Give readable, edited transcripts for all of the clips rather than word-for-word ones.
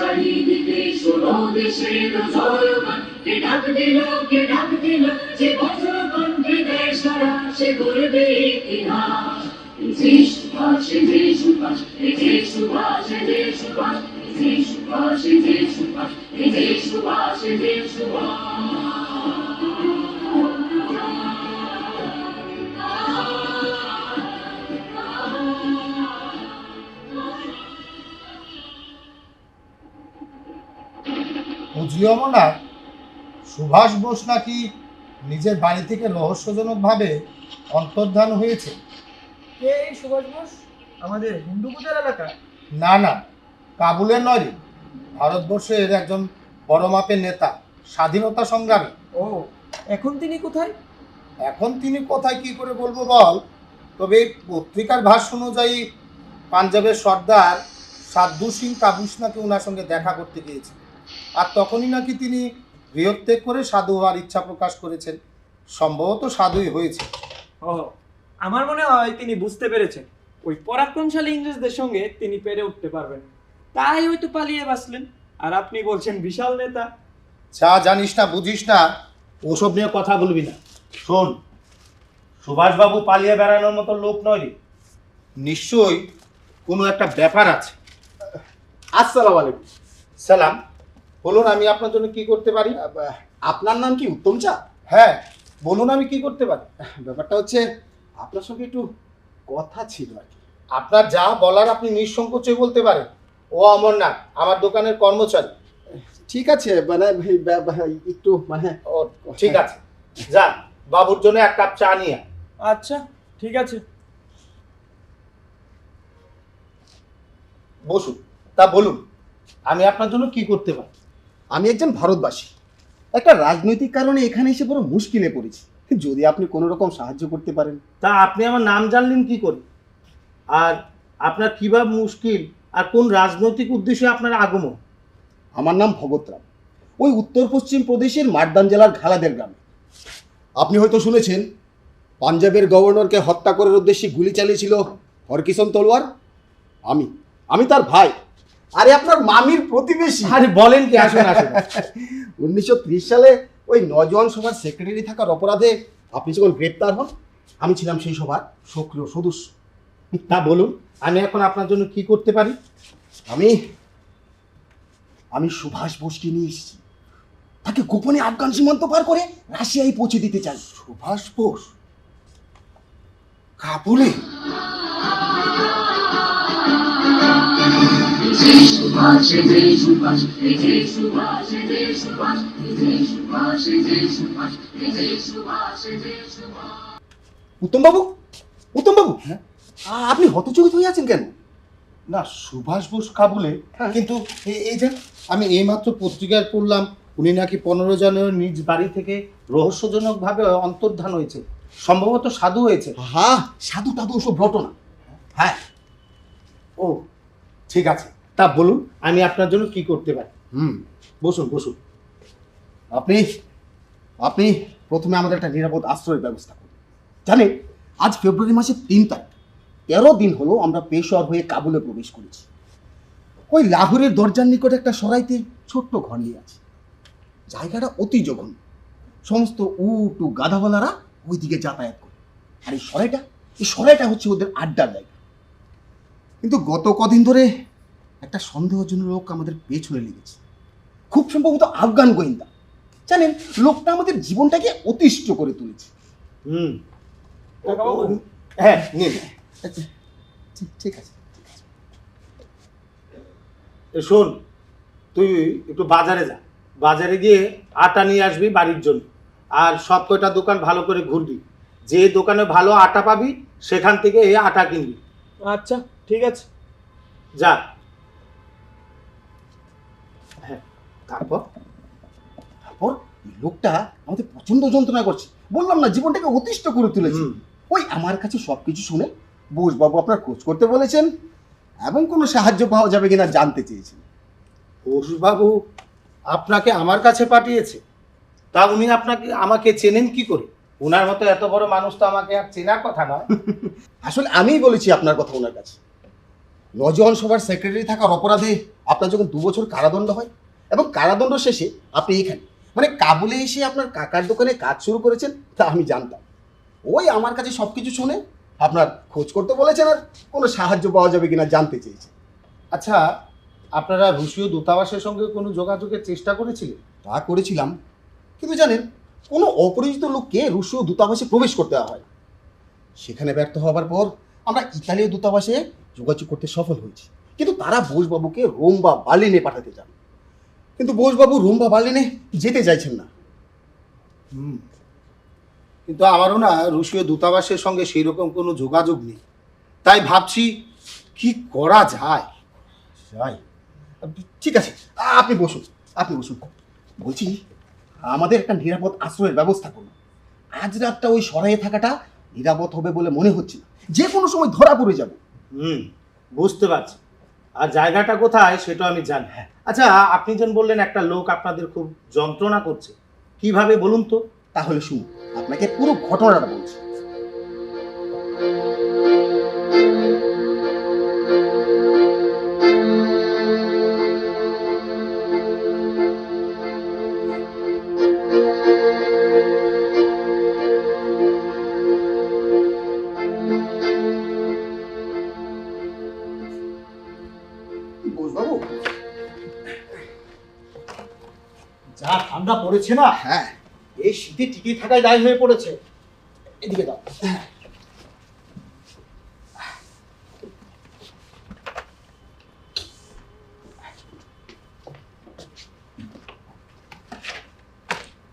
চারিদিকে শুনো দেশের জয়গান, কে ডাক দিল, কে ডাক দিল, যে বজ্র কণ্ঠে দেয় সারা, সে গর্বে ইতিহাস। এই যে সুভাষ, এই যে সুভাষ, এই যে সুভাষ, এই যে সুভাষ, এই যে সুভাষ, এই যে সুভাষ, এই যে সুভাষ, এই যে সুভাষ। বুঝলিও না, সুভাষ বোস নাকি নিজের বাড়ি থেকে রহস্যজনকভাবে অন্তর্ধান হয়েছে। কে এই সুভাষ বোস? আমাদের হিন্দু পূজার এলাকা? না না, কাবুলের নয় রে, ভারতবর্ষের একজন বড় মাপের নেতা, স্বাধীনতা সংগ্রামী। ও, এখন তিনি কোথায়? এখন তিনি কোথায় কি করে বলবো বল, তবে পত্রিকার ভাষ্য অনুযায়ী পাঞ্জাবের সর্দার সাধু সিং কাবুস নাকি ওনার সঙ্গে দেখা করতে গিয়েছে, আর তখনই নাকি তিনি গৃহত্যাগ করে সাধু হওয়ার ইচ্ছা প্রকাশ করেছেন। সম্ভবত সাধুই হয়েছে। ও, আমার মনে হয় তিনি বুঝতে পেরেছেন ওই পরাক্রমশালী ইংরেজদের সঙ্গে তিনি পেরে উঠতে পারবেন, তাই হয়তো পালিয়ে বাঁচলেন। আর আপনি বলছেন বিশাল নেতা। যা জানিস না বুঝিস না ওসব নিয়ে কথা বলবি না। শোন, সুভাষবাবু পালিয়ে বেড়ানোর মতো লোক নয় রে, নিশ্চয়ই কোনো একটা ব্যাপার আছে। আসসালামু আলাইকুম। সালাম, বলুন আমি আপনার জন্য কি করতে পারি? আপনার নাম কি উত্তম চা? হ্যাঁ, বলুন আমি কি করতে পারি। ব্যাপারটা হচ্ছে আপনার সঙ্গে একটু কথা ছিল আর কি। আপনার যা বলার আপনি নিঃসংকোচে বলতে পারেন। ও অমরনাথ, আমার দোকানের কর্মচারী। ঠিক আছে, মানে একটু মানে ও ঠিক আছে, যান বাবুর জন্য এক কাপ চা নিয়ে আয়। আচ্ছা, ঠিক আছে। বসুন। তা বলুন আমি আপনার জন্য কি করতে পারি? আমি একজন ভারতবাসী, একটা রাজনৈতিক কারণে এখানে এসে বড় মুশকিলে পড়েছি। যদি আপনি কোনো রকম সাহায্য করতে পারেন। তা আপনি আমার নাম জানলেন কি করে, আর আপনার কিভাবে মুশকিল, আর কোন রাজনৈতিক উদ্দেশ্যে আপনার আগমন? আমার নাম ভগত রাম, ওই উত্তর পশ্চিম প্রদেশের মারদান জেলার ঘালাদের গ্রামে। আপনি হয়তো শুনেছেন পাঞ্জাবের গভর্নরকে হত্যা করার উদ্দেশ্যে গুলি চালিয়েছিল হরকিষণ তলোয়ার। আমি তার ভাই, আরে আপনার মামির প্রতিবেশী। আরে বলেন কি, আসুন আসুন। 1930 সালে ওই নজওয়ান সভার সেক্রেটারি থাকার অপরাধে আপনি যখন গ্রেপ্তার হন, আমি ছিলাম সেই সভার সক্রিয় সদস্য। তা বলুন আমি এখন আপনার জন্য কি করতে পারি? আমি আমি সুভাষ বোসকে নিয়ে এসেছি, তাকে গোপনে আফগান সীমান্ত পার করে রাশিয়ায় পৌঁছে দিতে চাই। সুভাষ বোস কাবুলে? উত্তম বাবু, হ্যাঁ, আপনি হতচকিত হয়ে আছেন কেন? না, সুভাষ বোস কাবুলে, হ্যাঁ। কিন্তু এই যে আমি এইমাত্র পত্রিকায় পড়লাম উনি নাকি 15 জানুয়ারি নিজ বাড়ি থেকে রহস্যজনকভাবে অন্তর্ধান হয়েছে, সম্ভবত সাধু হয়েছে। হ্যাঁ, সাধু টাধু ওসব ঘটনা। হ্যাঁ, ও ঠিক আছে, তা বলুন আমি আপনার জন্য কি করতে পারি? বসুন বসুন। আপনি আপনি প্রথমে আমাদের একটা নিরাপদ আশ্রয়ের ব্যবস্থা করুন। জানেন, আজ ফেব্রুয়ারি মাসের 3 তারিখ, 13 দিন হলো আমরা পেশোয়ার হয়ে কাবুলে প্রবেশ করেছি। ওই লাহোরের দরজার নিকট একটা সরাইতে ছোট্ট ঘর নিয়ে আছে। জায়গাটা অতি জঘন্য, সমস্ত উট ও গাধাওয়ালারা ওই দিকে যাতায়াত করে। আর এই সরাইটা হচ্ছে ওদের আড্ডার জায়গা। কিন্তু গত কদিন ধরে একটা সন্দেহজনক লোক আমাদের পেছনে লেগেছে, খুব সম্ভবত আফগান গোয়েন্দা। জানেন, লোকটা আমাদের জীবনটাকে অতিষ্ঠ করে তুলেছে। হ্যাঁ নিন। ঠিক আছে। শোন, তুই একটু বাজারে যা, বাজারে গিয়ে আটা নিয়ে আসবি বাড়ির জন্য, আর সব কয়টা দোকান ভালো করে ঘুরবি, যে দোকানে ভালো আটা পাবি সেখান থেকে এই আটা কিনবি। আচ্ছা, ঠিক আছে। যা। হ্যাঁ, তারপর তারপর এই লোকটা আমাদের প্রচন্ড যন্ত্রণা করছে, বললাম না, জীবনটাকে অতিষ্ঠ করে তুলেছে। ওই আমার কাছে সবকিছু শুনে বোসবাবু আপনার খোঁজ করতে বলেছেন এবং কোনো সাহায্য পাওয়া যাবে কিনা জানতে চেয়েছেন। ঘোষবাবু আপনাকে আমার কাছে পাঠিয়েছে? তা উনি আমাকে চেনেন কি করে? ওনার মতো এত বড় মানুষ তো আমাকে আর চেনার কথা নয়। আসলে আমিই বলেছি আপনার কথা ওনার কাছে। নজওয়ান সভার সেক্রেটারি থাকার অপরাধে আপনার যখন 2 বছর কারাদণ্ড হয় এবং কারাদণ্ড শেষে আপনি এখানে মানে কাবুলে এসে আপনার কাকার দোকানে কাজ শুরু করেছেন, তা আমি জানতাম। ওই আমার কাছে সব কিছু শুনে আপনার খোঁজ করতে বলেছেন আর কোনো সাহায্য পাওয়া যাবে কিনা জানতে চেয়েছেন। আচ্ছা, আপনারা রুশীয় দূতাবাসের সঙ্গে কোনো যোগাযোগের চেষ্টা করেছিলেন? তা করেছিলাম, কিন্তু জানেন কোনো অপরিচিত লোককে রুশীয় দূতাবাসে প্রবেশ করতে দেওয়া হয় না। সেখানে ব্যর্থ হওয়ার পর আমরা ইতালীয় দূতাবাসে যোগাযোগ করতে সফল হয়েছি, কিন্তু তারা বোসবাবুকে রোম বা বার্লিনে পাঠাতে চান। কিন্তু বোসবাবু রোম বা বার্লিনে যেতে চাইছেন না। কিন্তু আমারও না রুশীয় দূতাবাসের সঙ্গে সেই রকম কোনো যোগাযোগ নেই, তাই ভাবছি কি করা যায়। যাই, ঠিক আছে, আপনি বসুন, আপনি বসুন। বলছি আমাদের একটা নিরাপদ আশ্রয়ের ব্যবস্থা করুন। আজ রাতটা ওই সরাইয়ে থাকাটা নিরাপদ হবে বলে মনে হচ্ছে না, যে কোনো সময় ধরা পড়ে যাব। বুঝতে পারছি। আর জায়গাটা কোথায় সেটা আমি জানি। আচ্ছা, আপনি যেন বললেন একটা লোক আপনাদের খুব যন্ত্রণা করছে, কিভাবে বলুন তো? তাহলে শুনুন, আপনাকে পুরো ঘটনাটা বলছি। বোসবাবু, যা ঠান্ডা পড়েছে না, হ্যাঁ এই শীতে টিকে থাকায় দায় হয়ে পড়েছে। এদিকে দাও।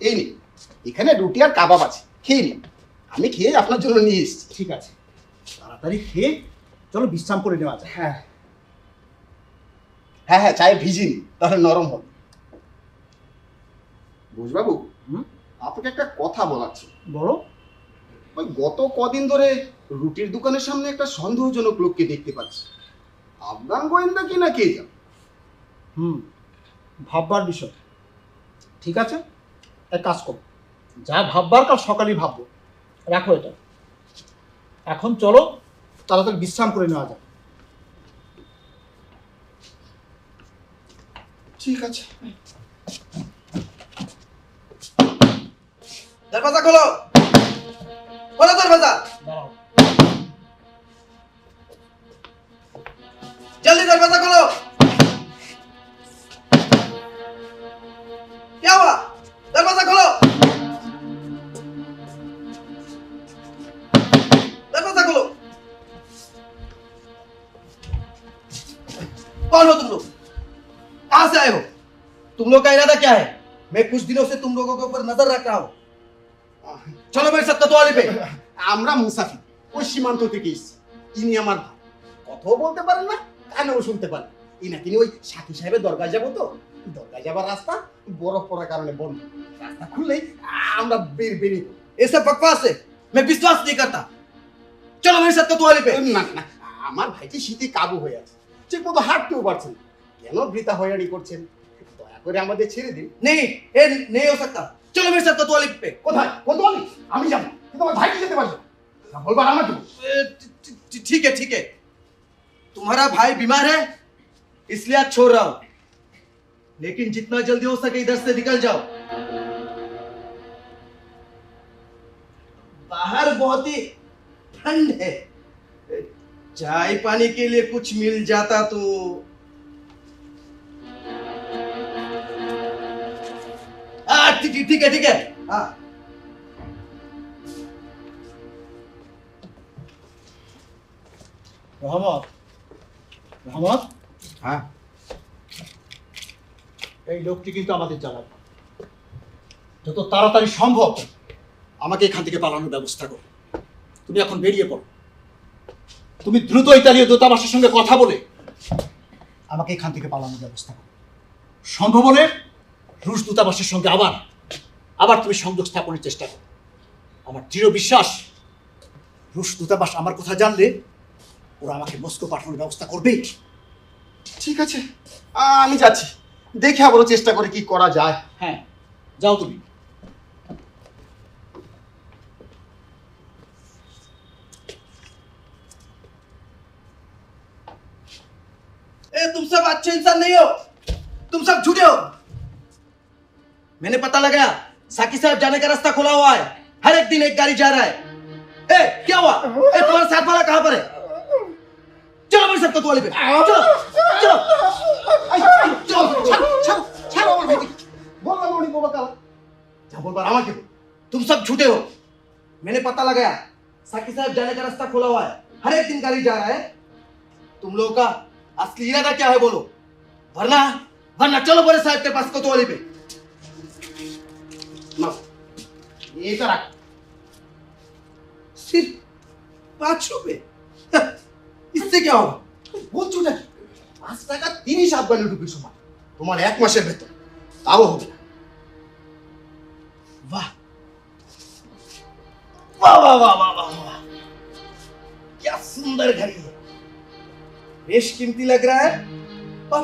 এই নিন, এখানে রুটি আর কাবাব আছে, খেয়ে নিন। আমি খেয়ে আপনার জন্য নিয়ে এসেছি। ঠিক আছে, তাড়াতাড়ি খেয়ে চলো বিশ্রাম করে নেওয়া যায়। হ্যাঁ হ্যাঁ হ্যাঁ, চায়ে ভিজিয়ে নিন, তাহলে নরম হবে। বোসবাবু, আপনাকে একটা কথা বলার ছিল। বলো। ওই গত কদিন ধরে রুটির দোকানের সামনে একটা সন্দেহজনক লোককে দেখতে পাচ্ছি। আফগান গোয়েন্দা কি না কে জানে। ভাববার বিষয়। ঠিক আছে, এক কাজ করো, যা ভাববার কাল সকালেই ভাববো। রাখো এটা, এখন চলো তাড়াতাড়ি বিশ্রাম করে নেওয়া যায়। ঠিক আছে। दरवाजा खोलो, खोलो दरवाजा, দাঁড়াও। जल्दी दरवाजा खोलो। क्या हुआ? दरवाजा खोलो, दरवाजा खोलो। कौन हो तुम लोग? कहां से आए हो? तुम लोग का इरादा क्या है? मैं कुछ दिनों से तुम लोगों के ऊपर नजर रख रहा हूं। चलो मेरे साथ कोतवाली पे। আমরা মুসাফির, ওই সীমান্ত থেকে এসেছি। ইনি আমার ভাই, কথাও বলতে পারেন না, কানেও শুনতে পারেন। ইনাকে নিয়ে ওই সাথী সাহেবের দরগায় যাবো, তো দরগায় যাবার রাস্তা বরফ পড়ার কারণে বন্ধ। রাস্তা খুললেই আমরা বেরিয়ে পড়ব। ये सब बकवास है, मैं विश्वास नहीं करता। चलो मेरे साथ कोतवाली पे। না না, আমার ভাইটি শীতে কাবু হয়ে আছে, ঠিক মতো হাঁটতেও পারছেন না। কেন বৃথা হয়রানি করছেন? দয়া করে আমাদের ছেড়ে দিন। नहीं, ये नहीं हो सकता। चलो मेरे साथ कोतवाली पे। কোথায়? কোন দল? আমি যাবো, কিন্তু আমার ভাইটি যেতে পারবে না। বলবার আমার দেবো। ठीक है ठीक है, तुम्हारा भाई बीमार है इसलिए आज छोड़ रहा हूं, लेकिन जितना जल्दी हो सके इधर से निकल जाओ। बाहर बहुत ही ठंड है, चाय पानी के लिए कुछ मिल जाता तो। ठीक है ठीक है, हाँ। রহমত, রহমত, হ্যাঁ, এই লোকটি কিন্তু আমাদের জ্বালায়। যত তাড়াতাড়ি সম্ভব আমাকে এখান থেকে পালানোর ব্যবস্থা করো। তুমি এখন বেরিয়ে পড়ো। তুমি দ্রুত ইতালীয় দূতাবাসের সঙ্গে কথা বলে আমাকে এখান থেকে পালানোর ব্যবস্থা করো। সম্ভব হলে রুশ দূতাবাসের সঙ্গে আবার তুমি সংযোগ স্থাপনের চেষ্টা করো। আমার দৃঢ় বিশ্বাস, রুশ দূতাবাস আমার কথা জানলে ওরা আমাকে মস্কো পাঠানোর ব্যবস্থা করবেই। ঠিক আছে, আমি যাচ্ছি, দেখে আবারও চেষ্টা করে কি করা যায়। হ্যাঁ, যাও তুমি। तुम सब अच्छे इंसान नहीं हो, तुम सब झूठे हो। मैंने पता लगाया साकी साहब जाने का रास्ता खुला हुआ है, हर एक दिन एक गाड़ी जा रहा है। ए क्या हुआ? ए तुम्हारा साथ वाला कहां पर है? चलो मेरे साथ कोतवाली पे, चलो चलो चलो ছাড়ো আমার ভাইকে। বললাম উনি বাবা কালা। যা বলবার আমাকে বল। तुम सब झूठे हो। मैंने पता लगाया साकी साहब जाने का रास्ता खुला हुआ है, हर एक दिन गाड़ी जा रहा है। तुम लोगों का असली इरादा क्या है बोलो, वरना वरना चलो बड़े साहब के पास कोतवाली पे। না এটা রাখ। सिर्फ 5 रुपए, इससे क्या होगा? বলছো নাকি 5 টাকা 30 আফগানি রুপি সমান। তোমার এক মাসের বেতন তাও হবে না। वाह वाह वाह वाह वाह वाह वाह, क्या सुंदर घड़ी है, बेशकीमती लग रहा है, और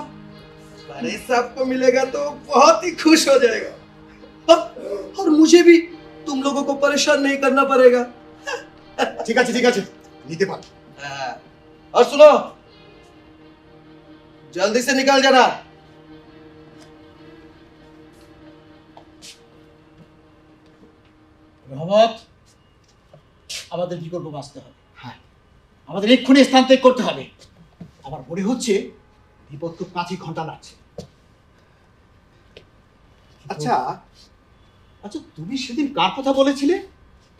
बड़े साहब को मिलेगा तो बहुत ही खुश हो जाएगा। और मुझे भी तुम लोगों को परेशान नहीं करना पड़ेगा। ঠিক আছে ঠিক আছে নিতে পারো। हाँ, और सुनो, जल्दी से निकल जाना। রহমত, আমাদের বিকল্প বাঁচতে হবে। হ্যাঁ আমাদের এক্ষুনি স্থান ত্যাগ করতে হবে। আমার মনে হচ্ছে বিপদ খুব কাছে ঘন্টা লাগছে। আচ্ছা আচ্ছা, তুমি সেদিন কার কথা বলেছিলে?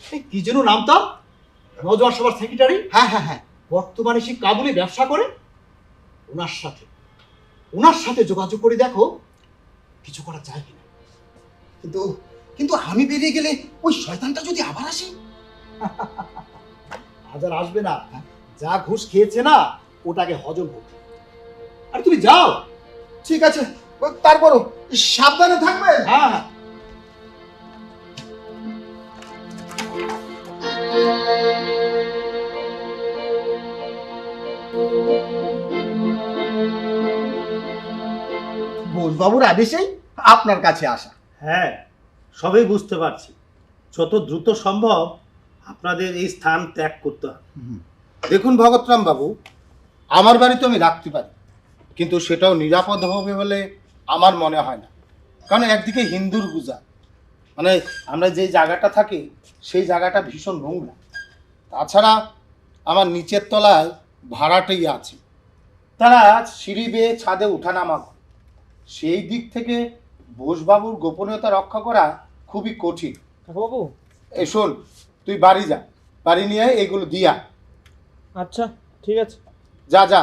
এই কি যেন নাম তার? নওজোয়ান সভার সেক্রেটারি, হ্যাঁ হ্যাঁ হ্যাঁ বর্তমানে সে কাবুলে ব্যবসা করে। ওনার সাথে যোগাযোগ করে দেখো কিছু করা যায় কিনা। কিন্তু কিন্তু আমি বেরিয়ে গেলে ওই শয়তানটা যদি আবার আসে? হাজার আসবে না, যা ঘুষ খেয়েছে না ওটাকে হজম করবে। আর তুমি যাও। ঠিক আছে তারপরও সাবধানে থাকবে। হ্যাঁ হ্যাঁ। বোসবাবুর আদেশেই আপনার কাছে আসা। হ্যাঁ, সবই বুঝতে পারছি। যত দ্রুত সম্ভব আপনাদের এই স্থান ত্যাগ করতে হবে। দেখুন ভগতরাম বাবু, আমার বাড়িতে আমি রাখতে পারি, কিন্তু সেটাও নিরাপদ হবে বলে আমার মনে হয় না। কারণ একদিকে হিন্দুর পূজা, মানে আমরা যে জায়গাটা থাকি সেই জায়গাটা ভীষণ নোংরা। তাছাড়া আমার নিচের তলায় ভাড়াটেই আছে, তারা সিঁড়ি বেয়ে ছাদে ওঠানামা করে। সেই দিক থেকে বোসবাবুর গোপনীয়তা রক্ষা করা খুবই কঠিন। বাবু, এই শোন, তুই বাড়ি যা, বাড়ি নিয়ে এগুলো দিয়া। আচ্ছা ঠিক আছে। যা যা।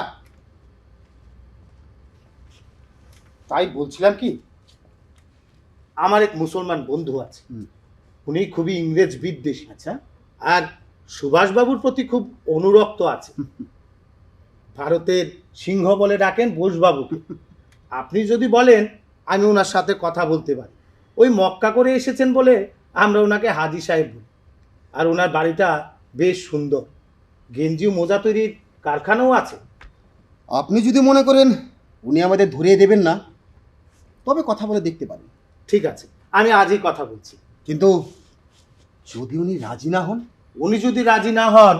তাই বলছিলাম কি, আমার এক মুসলমান বন্ধু আছে, উনি খুবই ইংরেজ বিদ্বেষী। আচ্ছা, আর সুভাষবাবুর প্রতি খুব অনুরক্ত আছে। ভারতের সিংহ বলে ডাকেন বোসবাবুকে। আপনি যদি বলেন আমি ওনার সাথে কথা বলতে পারি। ওই মক্কা করে এসেছেন বলে আমরা ওনাকে হাজি সাহেব বলি। আর ওনার বাড়িটা বেশ সুন্দর, গেঞ্জি ও মোজা তৈরির কারখানাও আছে। আপনি যদি মনে করেন উনি আমাদের ধরিয়ে দেবেন না, তবে কথা বলে দেখতে পারেন। ঠিক আছে, আমি আজই কথা বলছি। কিন্তু যদি উনি রাজি না হন? উনি যদি রাজি না হন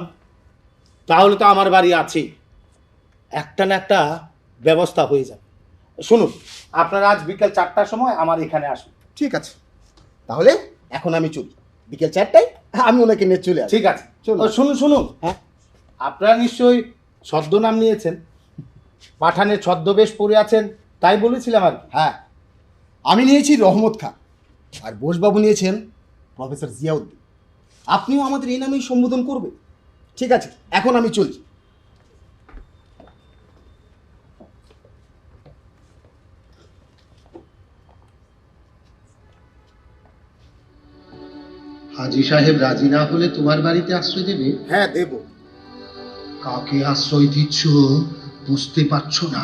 তাহলে তো আমার বাড়ি আছেই, একটা না একটা ব্যবস্থা হয়ে যাবে। শুনুন, আপনারা আজ বিকেল 4টার সময় আমার এখানে আসুন। ঠিক আছে, তাহলে এখন আমি চলি। বিকেল 4টায় আমি ওনাকে নিয়ে চলে আসি। ঠিক আছে, চলুন। শুনুন শুনুন, হ্যাঁ আপনারা নিশ্চয়ই ছদ্মনাম নিয়েছেন, পাঠানের ছদ্মবেশ পরে আছেন, তাই বলেছিলাম আর কি। হ্যাঁ, আমি নিয়েছি রহমত খান, আর বোসবাবু নিয়েছেন প্রফেসর জিয়াউদ্দিন। আপনিও আমাদের এই নামেই সম্বোধন করবেন। ঠিক আছে, এখন আমি চলি। হাজি সাহেব রাজি না হলে তোমার বাড়িতে আশ্রয় দেবে? হ্যাঁ দেব। কাকে আশ্রয় দিচ্ছ বুঝতে পারছো না?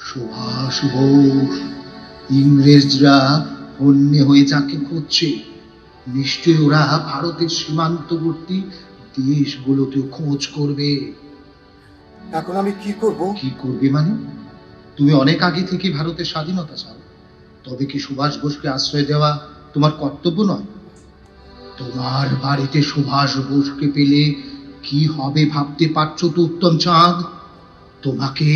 সুভাষ বোস। ইংরেজরা হন্যে হয়ে যাকে খুঁজছে, নিশ্চয়ই ওরা ভারতের সীমান্তবর্তী দেশগুলোতে খোঁজ করবে। এখন আমি কি করব? কি করবে মানে? তুমি অনেক আগে থেকে ভারতের স্বাধীনতা চাও, তবে কি সুভাষ বোসকে আশ্রয় দেওয়া তোমার কর্তব্য নয়? তোমার বাড়িতে সুভাষ বোসকে পেলে কি হবে ভাবতে পারছো তো উত্তম চাঁদ? তোমাকে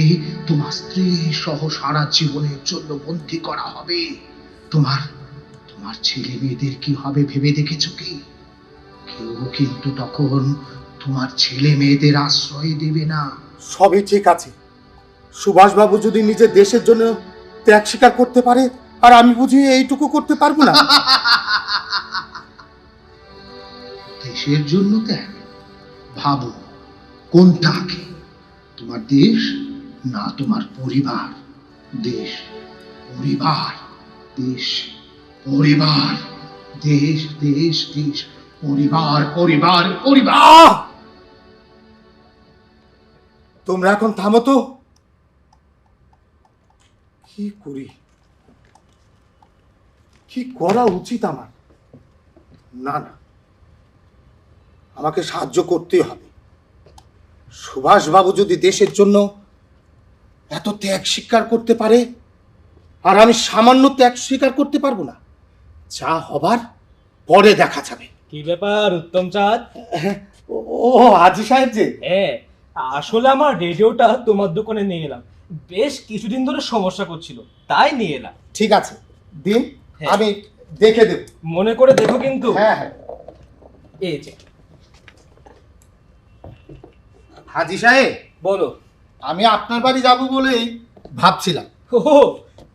তোমার স্ত্রী সহ সারা জীবনের জন্য বন্দী করা হবে। তোমার তোমার ছেলে মেয়েদের কি হবে ভেবে দেখেছো কি? কেউ কিন্তু তখন তোমার ছেলে মেয়েদের আশ্রয় দেবে না। সবই ঠিক আছে, সুভাষবাবু যদি নিজের দেশের জন্য ত্যাগ স্বীকার করতে পারে, আর আমি বুঝি এইটুকু করতে পারবো না? দেশের জন্য ত্যাগ? ভাবো কোনটা আগে, তোমার দেশ না তোমার পরিবার? দেশ, পরিবার, দেশ, পরিবার, দেশ, দেশ, দেশ, পরিবার, পরিবার, পরিবার। তোমরা এখন থামো তো। কি করি, কি করা উচিত আমার? না না, আমাকে সাহায্য করতেই হবে। সুভাষবাবু যদি দেশের জন্য এত ত্যাগ স্বীকার করতে পারে, আর আমি সামান্য ত্যাগ স্বীকার করতে পারবো না, যা হবার পরে দেখা যাবে। কি ব্যাপার উত্তম চাঁদ? ও হাজি সাহেব যে, হ্যাঁ, আসলে আমার রেডিওটা তোমার দোকানে নিয়ে এলাম। বেশ কিছুদিন ধরে সমস্যা করছিল, তাই নিয়ে এলাম। ঠিক আছে, দিন, হ্যাঁ। আমি দেখে দেব। মনে করে দেখো কিন্তু। হ্যাঁ হ্যাঁ। এই যে হাজি সাহেব, বলো। আমি আপনার বাড়ি যাব বলেই ভাবছিলাম। ও,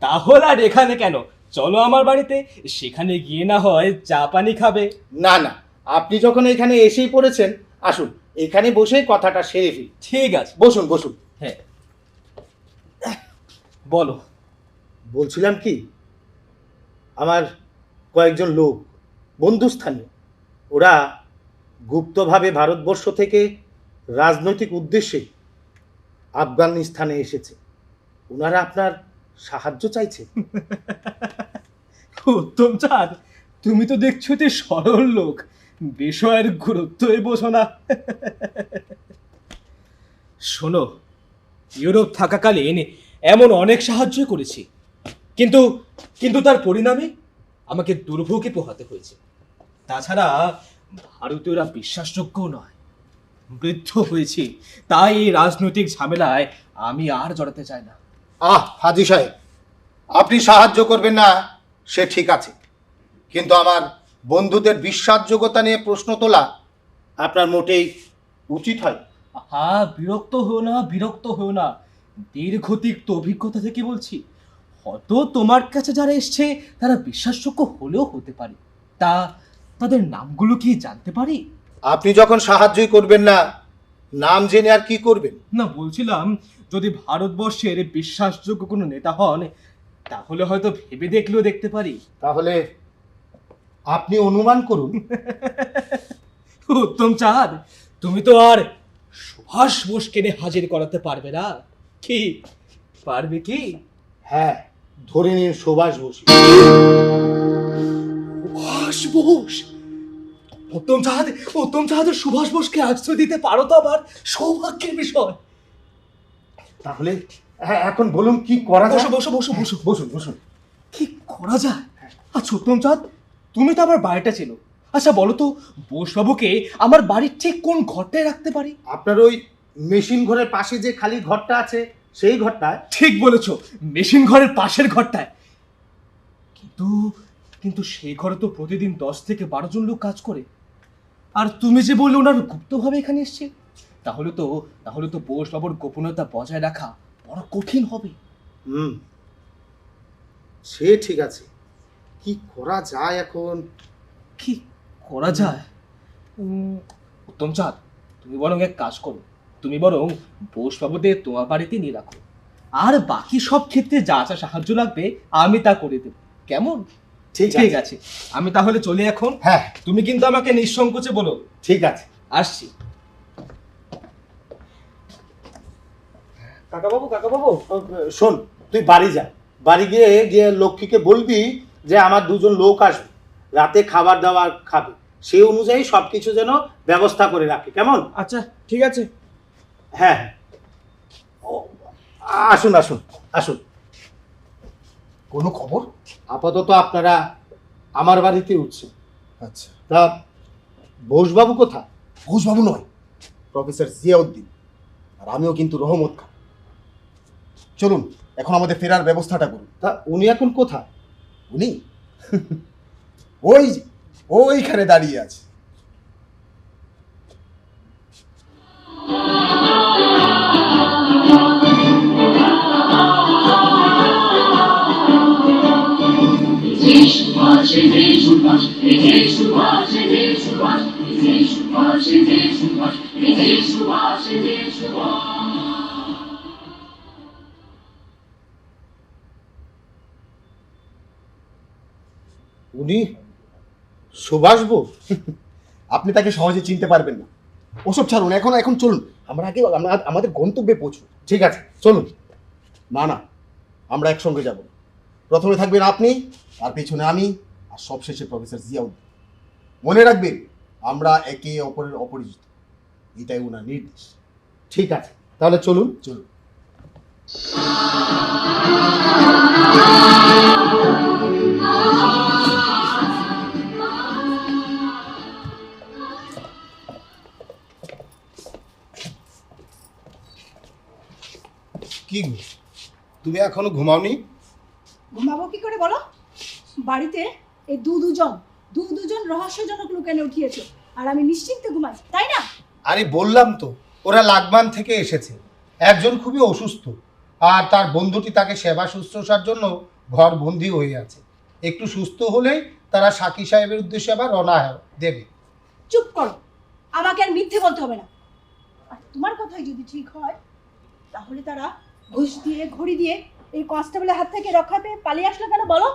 তাহলে আর এখানে কেন? চলো আমার বাড়িতে, সেখানে গিয়ে না হয় চা পানি খাবে। না না, আপনি যখন এখানে এসেই পড়েছেন, আসুন এখানে বসেই কথাটা সেরে ফেলি। ঠিক আছে, বসুন বসুন। হ্যাঁ বলো। বলছিলাম কি, আমার কয়েকজন লোক বন্ধুস্থানীয়, ওরা গুপ্তভাবে ভারতবর্ষ থেকে রাজনৈতিক উদ্দেশ্যে আফগানিস্তানে এসেছে। ওনারা আপনার সাহায্য চাইছে। উত্তম চাঁদ, তুমি তো দেখছো যে সরল লোক, বিষয়ের গুরুত্বই বোঝো না। শোনো, ইউরোপ থাকাকালীন এমন অনেক সাহায্য করেছি, কিন্তু কিন্তু তার পরিণামে আমাকে দুর্ভোগে পোহাতে হয়েছে। তাছাড়া ভারতীয়রা বিশ্বাসযোগ্য নয়, বৃদ্ধ হয়েছি, তাই এই রাজনৈতিক ঝামেলায় আমি আর জড়াতে চাই না। হাজি সাহেব, আপনি সাহায্য করবেন না সে ঠিক আছে, কিন্তু আমার বন্ধুদের বিশ্বাসযোগ্যতা নিয়ে প্রশ্ন তোলা আপনার মোটেই উচিত হয়। বিরক্ত হও না, বিরক্ত হও না। দীর্ঘতিক্ত অভিজ্ঞতা থেকে বলছি, হয়তো তোমার কাছে যারা এসছে তারা বিশ্বাসযোগ্য হলেও হতে পারে। তাদের নামগুলো কি জানতে পারি? আপনি যখন সাহায্যই করবেন না, নাম জেনে আর কি করবেন? না, বলছিলাম যদি ভারতবর্ষের বিশ্বাসযোগ্য কোনো নেতা হন, তাহলে হয়তো ভেবে দেখলেও দেখতে পারি। তাহলে আপনি অনুমান করুন। উত্তম চাঁদ, তুমি তো আর সুভাষ বোসকে নিয়ে হাজির করাতে পারবে না, কি পারবে কি? হ্যাঁ, ধরে নিন সুভাষ বোস। সুভাষ বোস? উত্তম চাঁদ সুভাষ বোসকে আশ্রয় দিতে পারো তো আবার সৌভাগ্যের বিষয়। তাহলে এখন বলুন কি করা যায়? বসো বসো বসো বসো বসুন বসুন। কি করা যায়? আচ্ছা উত্তম চাঁদ, তুমি তো আমার বাড়িটা ছিল, আচ্ছা বলো তো বোসবাবুকে আমার বাড়ির ঠিক কোন ঘরটায় রাখতে পারি? আপনার ওই মেশিন ঘরের পাশে যে খালি ঘরটা আছে, সেই ঘরটায়। ঠিক বলেছো, মেশিন ঘরের পাশের ঘরটায়। কিন্তু কিন্তু সেই ঘরে তো প্রতিদিন 10 থেকে 12 জন লোক কাজ করে, আর তুমি যে বললে ওনার গুপ্তভাবে এখানে এসছে, তাহলে তো বোসবাবুর গোপনীয়তা বজায় রাখা বড় কঠিন হবে। সে ঠিক আছে, কি করা যায় এখন? কি করা যায়? উত্তম চাঁদ, তুমি বরং এক কাজ করো, তুমি বরং বোসবাবুদের তোমার বাড়িতে নিয়ে রাখো, আর বাকি সব ক্ষেত্রে যা যা সাহায্য লাগবে আমি তা করে দেব, কেমন? ঠিক আছে, আমি তাহলে চলি এখন। হ্যাঁ, তুমি কিন্তু আমাকে নিঃসংকোচে বলো। ঠিক আছে, আসছি। কাকাবাবু শোন, তুই বাড়ি যা, বাড়ি গিয়ে লক্ষ্মীকে বলবি যে আমার 2 জন লোক আসবে, রাতে খাবার দাবার খাবে, সেই অনুযায়ী সবকিছু যেন ব্যবস্থা করে রাখে, কেমন? আচ্ছা ঠিক আছে। হ্যাঁ, আসুন আসুন আসুন। কোনো খবর? আপাতত আপনারা আমার বাড়িতে উঠছেন। আচ্ছা, তা বোসবাবু কোথায়? ঘোষবাবু নয়, প্রফেসর জিয়াউদ্দিন, আর আমিও কিন্তু রহমত খান। চলুন এখন আমাদের ফেরার ব্যবস্থাটা করুন। তা উনি এখন কোথায়? উনি ওইখানে দাঁড়িয়ে আছে। উনি সুভাষবাবু? আপনি তাকে সহজে চিনতে পারবেন না। ওসব ছাড়ুন, এখন চলুন, আমরা আমাদের গন্তব্যে পৌঁছুন। ঠিক আছে, চলুন। না, আমরা একসঙ্গে যাব। প্রথমে থাকবেন আপনি, তার পেছনে আমি, আর সবশেষে প্রফেসর জিয়াউদ্দিন। মনে রাখবেন, আমরা একে অপরের অপরিচিত, এটাই ওনার নির্দেশ। ঠিক আছে, তাহলে চলুন। চলুন। কি গো, তুমি এখনো ঘুমাওনি? ঘুমাবো কি করে বলো? বাড়িতে এই দুজন রহস্যজনক লোক এনে উঠিয়েছে, আর আমি নিশ্চিন্তে ঘুমাই, তাই না? আরে বললাম তো, ওরা লাগবান থেকে এসেছে। একজন খুবই অসুস্থ, আর তার বন্ধুটি তাকে সেবা শুশ্রূষার জন্য ঘর বন্দি হয়ে আছে। একটু সুস্থ হলেই তারা সাকি সাহেবের উদ্দেশ্যে আবার রওনা দেবে। চুপ করো, আমাকে আর মিথ্যে বলতে হবে না। আর তোমার কথাই যদি ঠিক হয়, তাহলে তারা ঘুষ দিয়ে ঘড়ি দিয়ে এই কনস্টেবলের হাত থেকে রক্ষা পেয়ে পালিয়ে আসলো কেন বলো?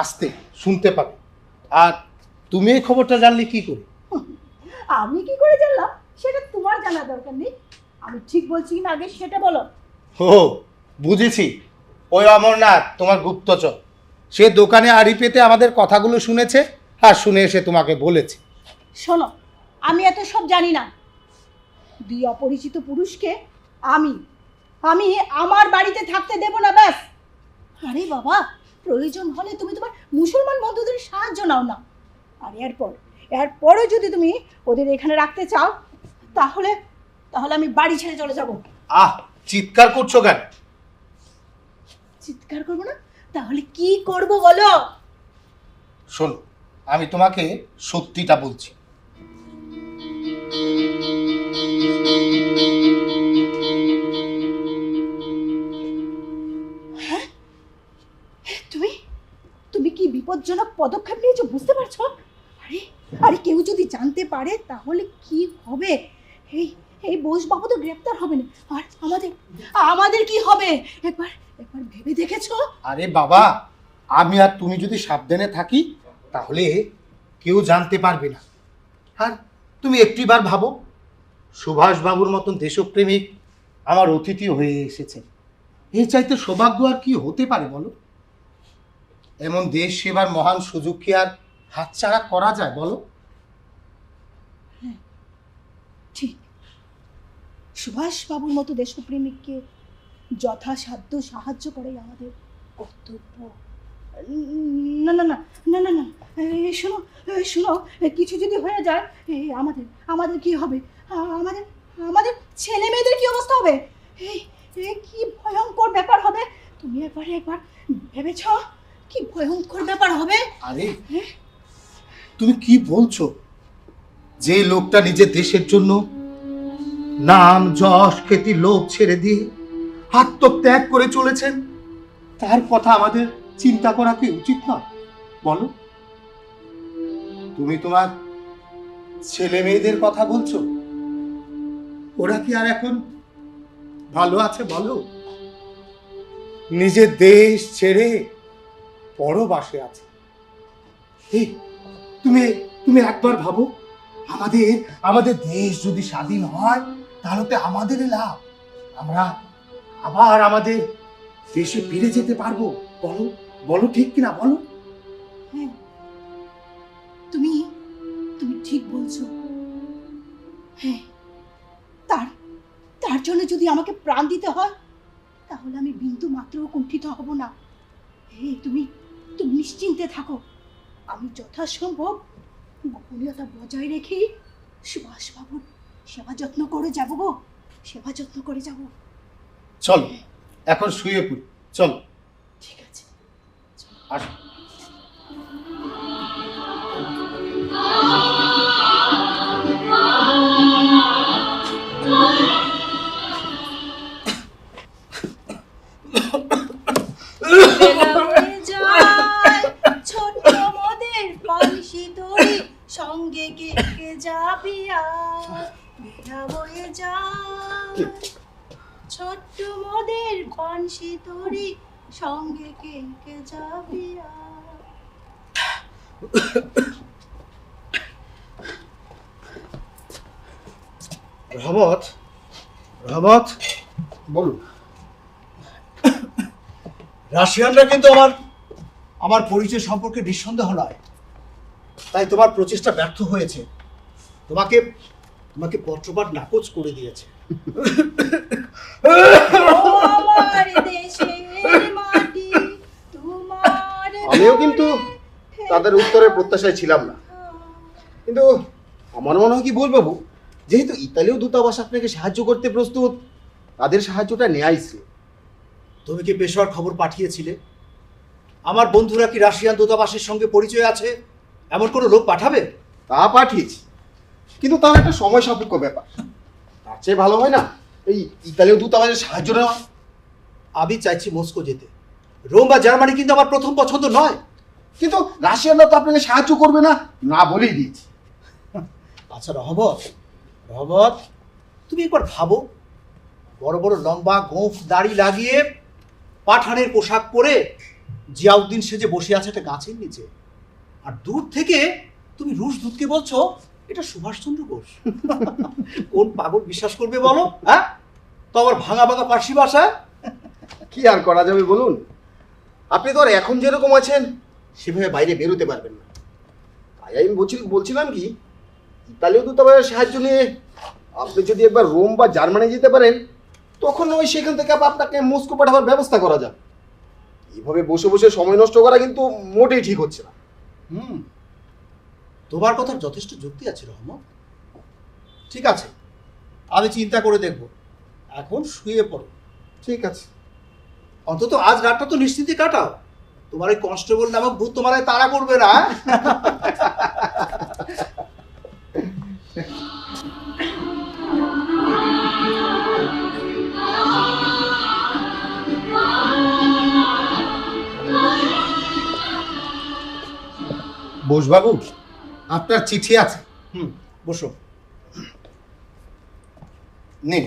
আস্তে শুনতে পাবে। আর তুমি এই খবরটা জানলে কি করে? আমি কি করে জানলাম সেটা তোমার জানা দরকার নেই। আমি ঠিক বলছি কিনা আগে সেটা বলো। ও বুঝেছি, ওই অমরনাথ তোমার গুপ্তচর। সে দোকানে আড়ি পেতে আমাদের কথাগুলো শুনেছে, আর শুনে এসে তোমাকে বলেছে। শোনো, আমি এত সব জানি না। দুই অপরিচিত পুরুষকে আমি আমার বাড়িতে থাকতে দেব না, ব্যাস। আরে বাবা, প্রয়োজন হলে তুমি তোমার মুসলমান বন্ধুদের সাহায্য নাও না। আর এরপরও যদি তুমি ওদের এখানে রাখতে চাও, তাহলে আমি বাড়ি ছেড়ে চলে যাব। চিৎকার করছো কেন? চিৎকার করবো না? তাহলে কি করব বলো? শোনো, আমি তোমাকে সত্যিটা বলছি। হ্যাঁ, তুমি কি বিপজ্জনক পদক্ষেপ নিয়েছো বুঝতে পারছো? আরে কেউ যদি জানতে পারে তাহলে কি হবে? এই বোসবাবু তো গ্রেপ্তার হবে না, আর আমাদের কি হবে? একবার ভেবে দেখেছো? আরে বাবা, আমি আর তুমি যদি সাবধানে থাকি তাহলে কেউ জানতে পারবে না। আর তুমি একটিবার ভাবো, সুভাষবাবুর মতন দেশপ্রেমিক আমার অতিথি হয়ে এসেছে। এর চাইতে সৌভাগ্য আর কি হতে পারে বলো? এমন দেশ সেবার মহান সুযোগ কি আর হাতছাড়া করা যায় বলো? ঠিক, সুভাষবাবুর মতো দেশপ্রেমিককে যথাসাধ্য সাহায্য করাই আমাদের কর্তব্য। না না না না না না, শোনো, কিছু যদি হয়ে যায় আমাদের কি হবে? আমাদের ছেলে মেয়েদের কি অবস্থা হবে? কি ভয়ঙ্কর ব্যাপার হবে। তুমি একবার ভেবেছ কি ভয়ঙ্কর ব্যাপার হবে? আরে তুমি কি বলছো? যে লোকটা নিজের দেশের জন্য নাম যশ খ্যাতি লোভ ছেড়ে দিয়ে আত্মত্যাগ করে চলেছেন, তার কথা আমাদের চিন্তা করা কি উচিত না বলো? তুমি তোমার ছেলে মেয়েদের কথা বলছো, ওরা কি আর এখন ভালো আছে বলো? নিজের দেশ ছেড়ে পরবাসে আছে। তুমি একবার ভাবো, আমাদের দেশ যদি স্বাধীন হয় তাহলে তো আমাদের লাভ। আমরা আবার আমাদের দেশে ফিরে যেতে পারবো। বলো ঠিক কিনা বলো? হ্যাঁ, তুমি ঠিক বলছো। হ্যাঁ, তার জন্য যদি আমাকে প্রাণ দিতে হয় তাহলে আমি বিন্দু মাত্র কুণ্ঠিত হব না। তুমি নিশ্চিন্তে থাকো, আমি যথাসম্ভব গোপনীয়তা বজায় রেখে সুভাষবাবুর সেবা যত্ন করে যাব। চলো এখন শুয়ে পড়ি, চল। ঠিক আছে। আসো। বেলা হয়ে যায়, ছোট্ট মোদের বালিশি তোরে সঙ্গে কে কে যাবি আর। বেলা হয়ে যায়, ছোট্ট মোদের বালিশি তোরে সঙ্গে কে কে যাবি আর। রহমত, রহমত, বলুন। রাশিয়ানরা কিন্তু আমার পরিচয় সম্পর্কে নিঃসন্দেহ নয়, তাই তোমার প্রচেষ্টা ব্যর্থ হয়েছে। তোমাকে তোমাকে পত্রপাঠ নাকচ করে দিয়েছে। ও আমার দেশের মাটি তোমার আমিও কিন্তু তাদের উত্তরের প্রত্যাশায় ছিলাম না, কিন্তু আমার মনে হয় কি বল বাবু, যেহেতু ইতালীয় দূতাবাস আপনাকে সাহায্য করতে প্রস্তুত, তাদের সাহায্যটা নেয়াই ছিল। তুমি কি পেশোয়ার খবর পাঠিয়েছিলে? আমার বন্ধুরা কি রাশিয়ান দূতাবাসের সঙ্গে পরিচয় আছে এমন কোনো লোক পাঠাবে? তা পাঠিয়েছি, কিন্তু তার একটা সময় সাপেক্ষ ব্যাপার। তার চেয়ে ভালো হয় না এই ইতালীয় দূতাবাসের সাহায্য নেওয়া? আমি চাইছি মস্কো যেতে। রোম বা জার্মানি কিন্তু আমার প্রথম পছন্দ নয়। কিন্তু রাশিয়ানরা তো আপনাকে সাহায্য করবে না, না বলেই দিয়েছি। আচ্ছা রহমত, রহমত, তুমি একবার ভাবো, বড় বড় লম্বা গোঁফ দাড়ি লাগিয়ে পাঠানের পোশাক পরে জিয়াউদ্দিন সেজে বসে আছে একটা গাছের নিচে, আর দূর থেকে তুমি রুশ দূতকে বলছো এটা সুভাষচন্দ্র বোস। কোন পাগল বিশ্বাস করবে বলো? হ্যাঁ, তো আবার ভাঙা ভাঙা ফার্সি ভাষা। কি আর করা যাবে বলুন, আপনি তো আর এখন যেরকম আছেন সেভাবে বাইরে বেরোতে পারবেন না। তাই আমি বলছিলাম কি, ইতালীয় দূতাবাসের সাহায্য নিয়ে আপনি যদি একবার রোম বা জার্মানি যেতে পারেন, তখন ওই সেখান থেকে আপনাকে মস্কো পাঠাবার ব্যবস্থা করা যাবে। এইভাবে বসে বসে সময় নষ্ট করা কিন্তু মোটেই ঠিক হচ্ছে না। তোমার কথার যথেষ্ট যুক্তি আছে রহমত। ঠিক আছে, আমি চিন্তা করে দেখব। এখন শুয়ে পড়ো। ঠিক আছে, অন্তত আজ রাতটা তো নিশ্চিন্তে কাটাও। তোমার এই কনস্টেবল নামক ভূত তোমার তাড়া করবে না। বোসবাবু, আপনার চিঠি আছে। বসো। নিন।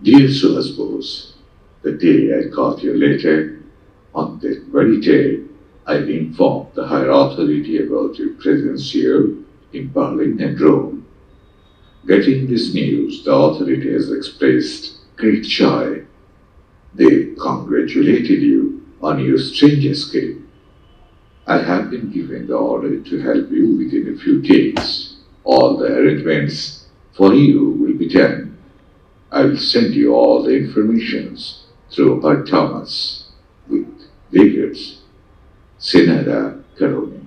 Dear Subhas Bose, the day I got your letter, on that very day, I informed the higher authority about your presence here in Berlin and Rome. Getting this news, the authority has expressed great joy. They congratulated you on your strange escape. I have been given the order to help you within a few days. All the arrangements for you will be done. I will send you all the informations through Bud Thomas with regards, Senada Karoni.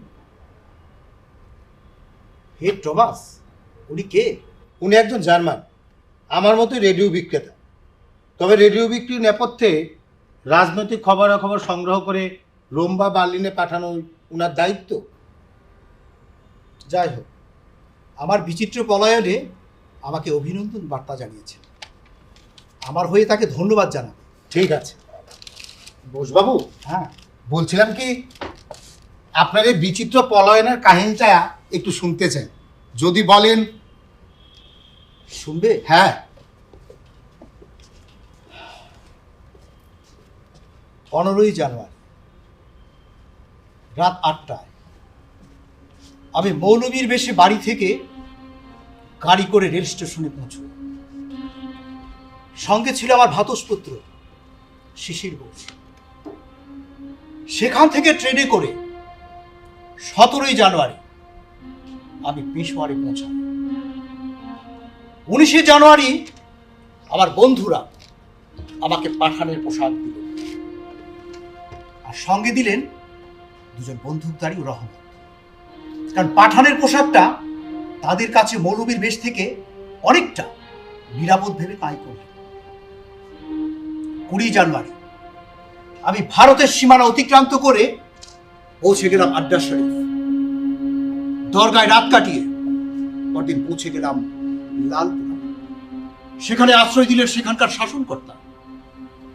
Hey Thomas, উনি কে? উনি একজন German, আমার মতোই radio বিক্রেতা। তবে radio বিক্রির নেপথ্যে রাজনৈতিক খবরাখবর সংগ্রহ করে রোম বা বার্লিনে পাঠানো উনার দায়িত্ব। যাই হোক, আমার বিচিত্র পলায়নে আমাকে অভিনন্দন বার্তা জানিয়েছেন। আমার হয়ে তাকে ধন্যবাদ জানাবে। ঠিক আছে বোসবাবু। হ্যাঁ, বলছিলাম কি, আপনার এই বিচিত্র পলায়নের কাহিনীটা একটু শুনতে চাই, যদি বলেন। শুনবে? হ্যাঁ। 15ই জানুয়ারি রাত 8টায় আমি মৌলবীর বেশে বাড়ি থেকে গাড়ি করে রেল স্টেশনে পৌঁছব। সঙ্গে ছিল আমার ভাতসপুত্র শিশির বোস। সেখান থেকে ট্রেনে করে 17ই জানুয়ারি আমি পেশোয়ারে পৌঁছাই। 19শে জানুয়ারি আমার বন্ধুরা আমাকে পাঠানের পোশাক দিল, আর সঙ্গে দিলেন দুজন বন্দুকধারী রহমত। কারণ পাঠানের পোশাকটা তাদের কাছে মৌলবীর বেশ থেকে অনেকটা নিরাপদ ভেবে তাই করল। 20 জানুয়ারি আমি ভারতের সীমানা অতিক্রান্ত করে পৌঁছে গেলাম আড্ডা শরীফ। দরগায় রাত কাটিয়ে পরদিন পৌঁছে গেলাম লালপুর। সেখানে আশ্রয় দিলেন সেখানকার শাসনকর্তা।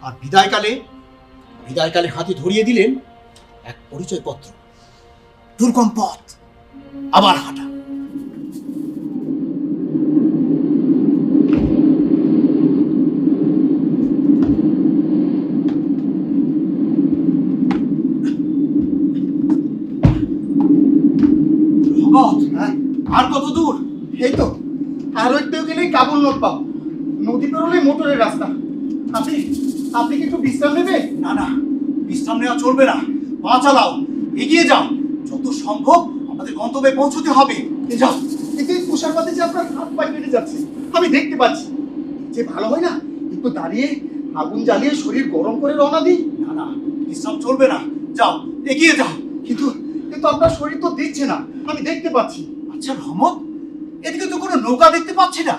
আর বিদায়কালে হাতে ধরিয়ে দিলেন এক পরিচয়পত্র। দুর্গম পথ, আবার হাঁটা। আর কত দূর? এই তো আরো একটু গেলেই কাবুল নোট পাবো। নদী পেরোলেই মোটরের রাস্তা। আপনি আপনি কি একটু বিশ্রাম নেবে? না না, বিশ্রাম নেওয়া চলবে না। পা চালাও, এগিয়ে যাও। যত সম্ভব আমাদের গন্তব্যে পৌঁছতে হবে। যাও, কিন্তু এই পোশাকপাতে যে আপনার হাত পায়ে কেটে যাচ্ছে আমি দেখতে পাচ্ছি। যে ভালো হয় না একটু দাঁড়িয়ে আগুন জ্বালিয়ে শরীর গরম করে রওনা দিই? না না, বিশ্রাম চলবে না। যাও, এগিয়ে যাও। কিন্তু কিন্তু আপনার শরীর তো দিচ্ছে না, আমি দেখতে পাচ্ছি। আচ্ছা রহমত, এদিকে তো কোনো নৌকা দেখতে পাচ্ছি না।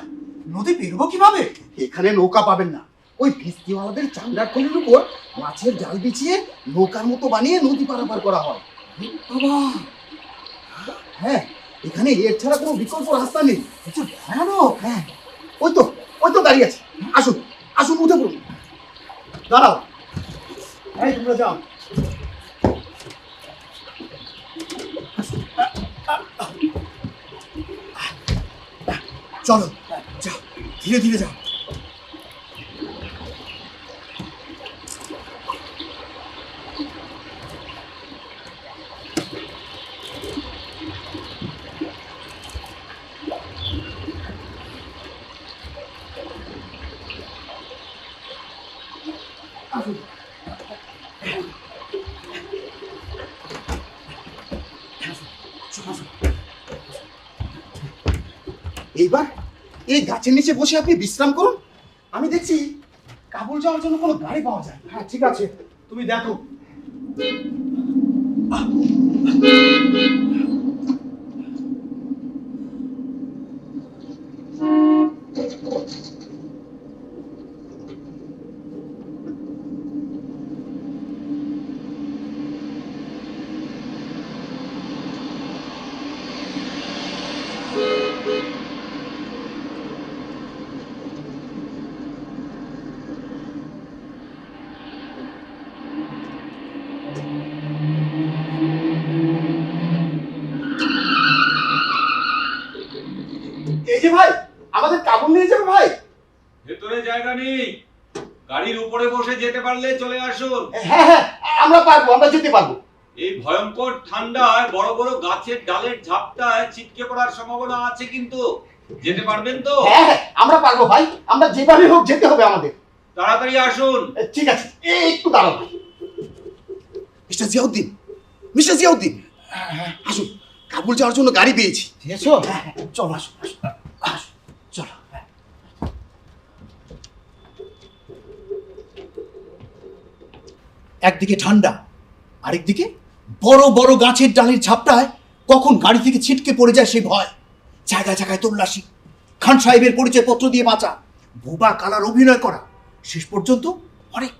নদী পেরোবো কিভাবে? এখানে নৌকা পাবেন না। ওই ভিস্তিওয়ালাদের চান্দার খনির উপর মাছের জাল বিছিয়ে নৌকার মতো বানিয়ে নদী পারাপার করা হয়। বাবা, হ্যাঁ, এখানে এর ছাড়া কোনো বিকল্প রাস্তা নেই। আচ্ছা ভয়ানক। হ্যাঁ, ওই তো দাঁড়িয়ে আছে। আসুন আসুন, উঠে পড়ুন। দাঁড়াও, এই তোমরা যাও। চলো, যাও, ধীরে ধীরে যাও। এইবার এই গাছের নিচে বসে আপনি বিশ্রাম করুন। আমি দেখছি কাবুল যাওয়ার জন্য কোনো গাড়ি পাওয়া যায়। হ্যাঁ ঠিক আছে, তুমি দেখো। এই যে ভাই, আমাদের কাবুল নিয়ে যাবে ভাই। ভেতরে জায়গা নেই, গাড়ির উপরে বসে যেতে পারলে চলে আসুন। হ্যাঁ হ্যাঁ, আমরা পারবো, আমরা যেতে পারবো। এই ভয়ঙ্কর ঠান্ডায় বড় বড় গাছের ডালের ঝাপটায় ছিটকে পড়ার সম্ভাবনা আছে, কিন্তু যেতে পারবেন তো? হ্যাঁ হ্যাঁ, আমরা পারবো ভাই, আমরা যেভাবে হোক যেতে হবে আমাদের। তাড়াতাড়ি আসুন। ঠিক আছে, একটু দাঁড়াও। মিস্টার জিয়াউদ্দিন, আসুন, কাবুল যাওয়ার জন্য গাড়ি পেয়েছি। এসো, চলো, আসো আসো আসো, চলো। একদিকে ঠান্ডা, আরেকদিকে বড় বড় গাছের ডালের ঝাপটায় কখন গাড়ি থেকে ছিটকে পড়ে যায় সেই ভয়। জায়গায় জায়গায় তল্লাশি, খান সাহেবের পরিচয়পত্র দিয়ে বাঁচা, বোবা কালার অভিনয় করা, শেষ পর্যন্ত অনেক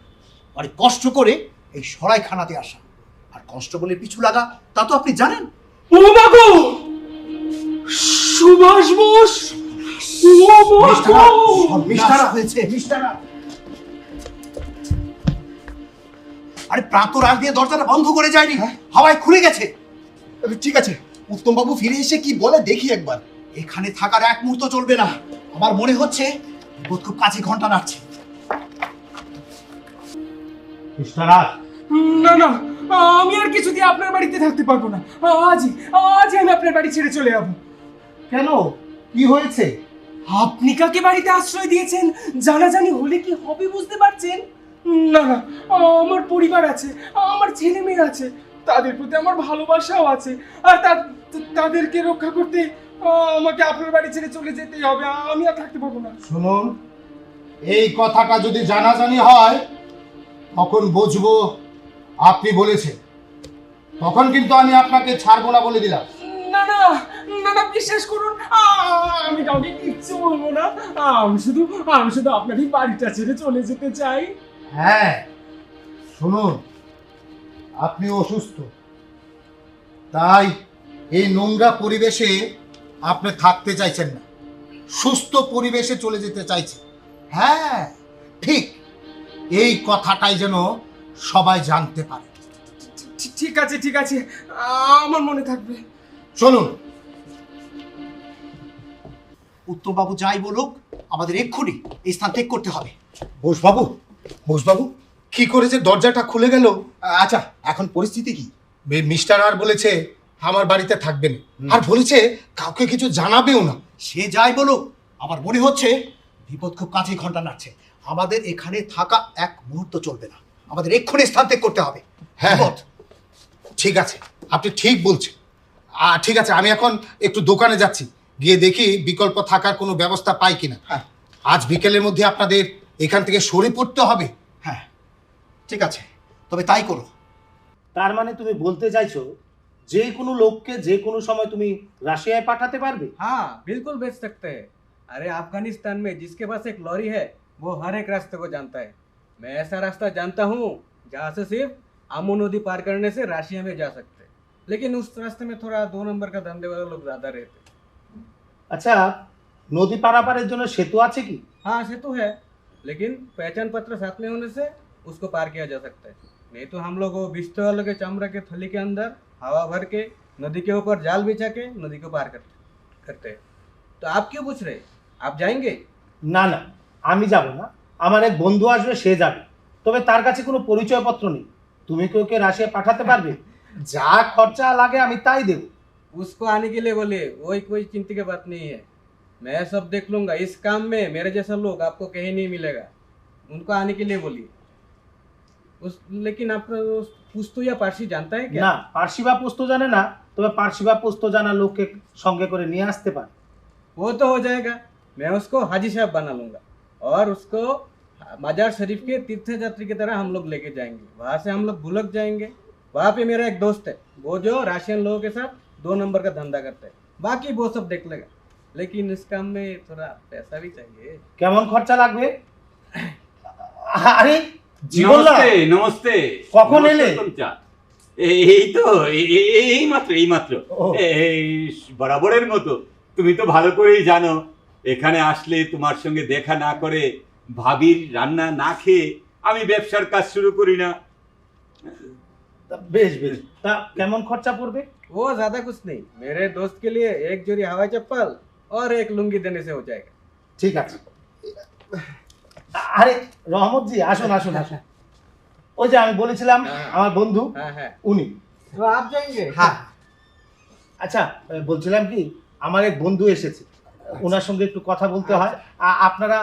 অনেক কষ্ট করে এই সরাইখানাতে আসা। আর কনস্টেবলের পিছু লাগা তা তো আপনি জানেন। ও মাগো, সুভাষ বোস! ও মিস্টারা হয়েছে, মিস্টারা। আরে প্রাতর আগ দিয়ে দরজাটা বন্ধ করে যায়নি, হাওয়ায় খুলে গেছে। ঠিক আছে, উত্তম বাবু ফিরে এসে কি বলে দেখি একবার। এখানে থাকার এক মুহূর্ত চলবে না। আমার মনে হচ্ছে বোধ খুব কাছে ঘন্টা নাড়ছে। না না, আমি আর কিছুদিন আপনার বাড়িতে থাকতে পারবো না। আজই আমি আপনার বাড়ি ছেড়ে চলে যাবো। কেন, কি হয়েছে? আপনি কাকে বাড়িতে আশ্রয় দিয়েছেন জানাজানি হলে কি হবে বুঝতে পারছেন? না না, আমার পরিবার আছে, আমার ছেলে মেয়ে আছে, তাদের প্রতি আমার ভালোবাসাও আছে। আর তাদেরকে রক্ষা করতে আমাকে আপনার বাড়ি ছেড়ে চলে যেতেই হবে। আমি আর থাকতে পারবো না। শুনুন, এই কথাটা যদি জানাজানি হয় তখন বুঝবো আপনি বলেছেন, তখন কিন্তু আমি আপনাকে ছাড়বো না বলে দিলাম। না না না না না, বিশ্বাস করুন, আমি কাউকে কিচ্ছু বলবো না। আমি শুধু আপনারই বাড়িটা ছেড়ে চলে যেতে চাই। হ্যাঁ শুনুন, আপনি অসুস্থ, তাই এই নোংরা পরিবেশে আপনি থাকতে চাইছেন না, সুস্থ পরিবেশে চলে যেতে চাইছেন। হ্যাঁ ঠিক, এই কথাটাই যেন সবাই জানতে পারে। ঠিক আছে ঠিক আছে, আমার মনে থাকবে। চলুন। উত্তমবাবু যাই বলুক, আমাদের এক্ষুনি এই স্থান ত্যাগ করতে হবে। বোসবাবু, বোসবাবু, কি করে যে দরজাটা খুলে গেল। আচ্ছা, এখন পরিস্থিতি কি? মিস্টার আর বলেছে আমার বাড়িতে থাকবেন, আর বলেছে কাউকে কিছু জানাবেও না। সে যাই বলুক, আমার মনে হচ্ছে বিপদ খুব কাছেই ঘন্টা নাড়ছে। আমাদের এখানে থাকা এক মুহূর্ত চলবে না, আমাদের এক্ষুনি স্থান ত্যাগ করতে হবে। হ্যাঁ বিপদ। ঠিক আছে, আপনি ঠিক বলছেন। ঠিক আছে, আমি এখন একটু দোকানে যাচ্ছি, গিয়ে দেখি বিকল্প থাকার কোনো ব্যবস্থা পাই কিনা। হ্যাঁ আজ বিকেলের মধ্যে আপনাদের এখান থেকে সরে পড়তে হবে। হ্যাঁ ঠিক আছে, তবে তাই করো। তার মানে তুমি বলতে চাইছো যে কোনো লোককে যে কোনো সময় তুমি রাশিয়ায় পাঠাতে পারবে? हाँ बिल्कुल भेज सकते हैं। अरे अफगानिस्तान में जिसके पास एक लॉरी है वो हर एक रास्ते को जानता है। मैं ऐसा रास्ता जानता हूँ जहाँ से सिर्फ आमू नदी पार करने से राशिया में जा सकते हैं, लेकिन उस रास्ते में थोड़ा 2 नंबर का धंधे वाले लोग ज़्यादा रहते हैं। আচ্ছা, নদী পারাপারের জন্য সেতু আছে কি? हाँ सेतु है, लेकिन पहचान पत्र साथ में होने से उसको पार किया जा सकता है। नहीं तो हम लोग वो बिस्तर वालों के चमड़ा के थैली के अंदर हवा भर के नदी के ऊपर जाल बिछा के नदी को पार करते हैं। तो आप क्यों पूछ रहे, आप जाएंगे? না না, আমি যাব না, আমার এক বন্ধু আসবে, সে যাবে। তবে তার কাছে কোনো পরিচয়পত্র নেই। তুমি কি ওকে রাশিয়া পাঠাতে পারবে? যা খরচা লাগে আমি তাই দেব। उसको आने के लिए बोलिए, वही कोई चिंता की बात नहीं है। मैं सब देख लूंगा। इस काम में मेरे जैसा लोग आपको कहीं नहीं मिलेगा। उनको आने के लिए बोलिए। लेकिन आप पुश्तो या पारसी जानता है क्या? না, পার্সি বা পোস্ত জানে না, তবে পার্সি বা পোস্ত জানা লোককে সঙ্গে করে নিয়ে আসতে পারে। वो तो हो जाएगा। मैं उसको हाजी साहब बना लूंगा और उसको मजार शरीफ के तीर्थ यात्री की तरह हम लोग लेके जाएंगे। वहाँ से हम लोग भुलक जाएंगे। वहाँ पे मेरा एक दोस्त है, वो जो राशियन लोगों के साथ 2 नंबर का धंधा करता है। बाकी वो सब देख लेगा, लेकिन इस काम में थोड़ा पैसा भी चाहिए। কেমন খরচা লাগবে? আরে জীবনলাল, নমস্তে নমস্তে। কখন এলে? এই তো এই মাত্র ও। এই বরাবরের মতো। তুমি তো ভালো করেই জানো এখানে আসলে তোমার সঙ্গে দেখা না করে, ভাবির রান্না না খেয়ে আমি ব্যবসার কাজ শুরু করি না। বেশ বেশ, তা কেমন খরচা পড়বে? वो ज्यादा कुछ नहीं, मेरे दोस्त के लिए एक जोड़ी हवाई चप्पल और एक लुंगी देने से हो जाएगा। ঠিক আছে। আরে রহমত জি, আসুন আসুন আসুন। ওই যে আমি বলেছিলাম আমার বন্ধু, हाँ हाँ, উনি। तो आप जाएंगे? হ্যাঁ। আচ্ছা, বলছিলাম কি, আমার এক বন্ধু এসেছে, ওনার সঙ্গে একটু কথা বলতে হয়। আপনারা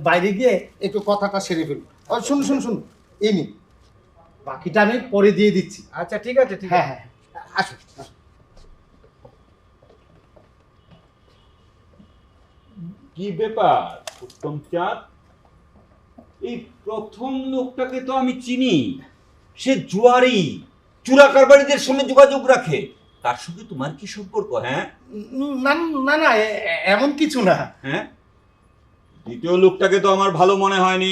বাইরে গিয়ে একটু কথাটা সেরে ফেলুন। শুনুন শুনুন শুনুন, এই নিন, বাকিটা আমি পরে দিয়ে দিচ্ছি। अच्छा ठीक है ठीक হ্যাঁ है। হ্যাঁ, আসুন আসুন। কি ব্যাপার উত্তম চাঁদ, এই প্রথম লোকটাকে তো আমি চিনি। সে জুয়ারি, চুরা কারবারিদের সঙ্গে যোগাযোগ রাখে। তার সঙ্গে তোমার কি সম্পর্ক? হ্যাঁ না না না, এমন কিছু না। হ্যাঁ, দ্বিতীয় লোকটাকে তো আমার ভালো মনে হয়নি।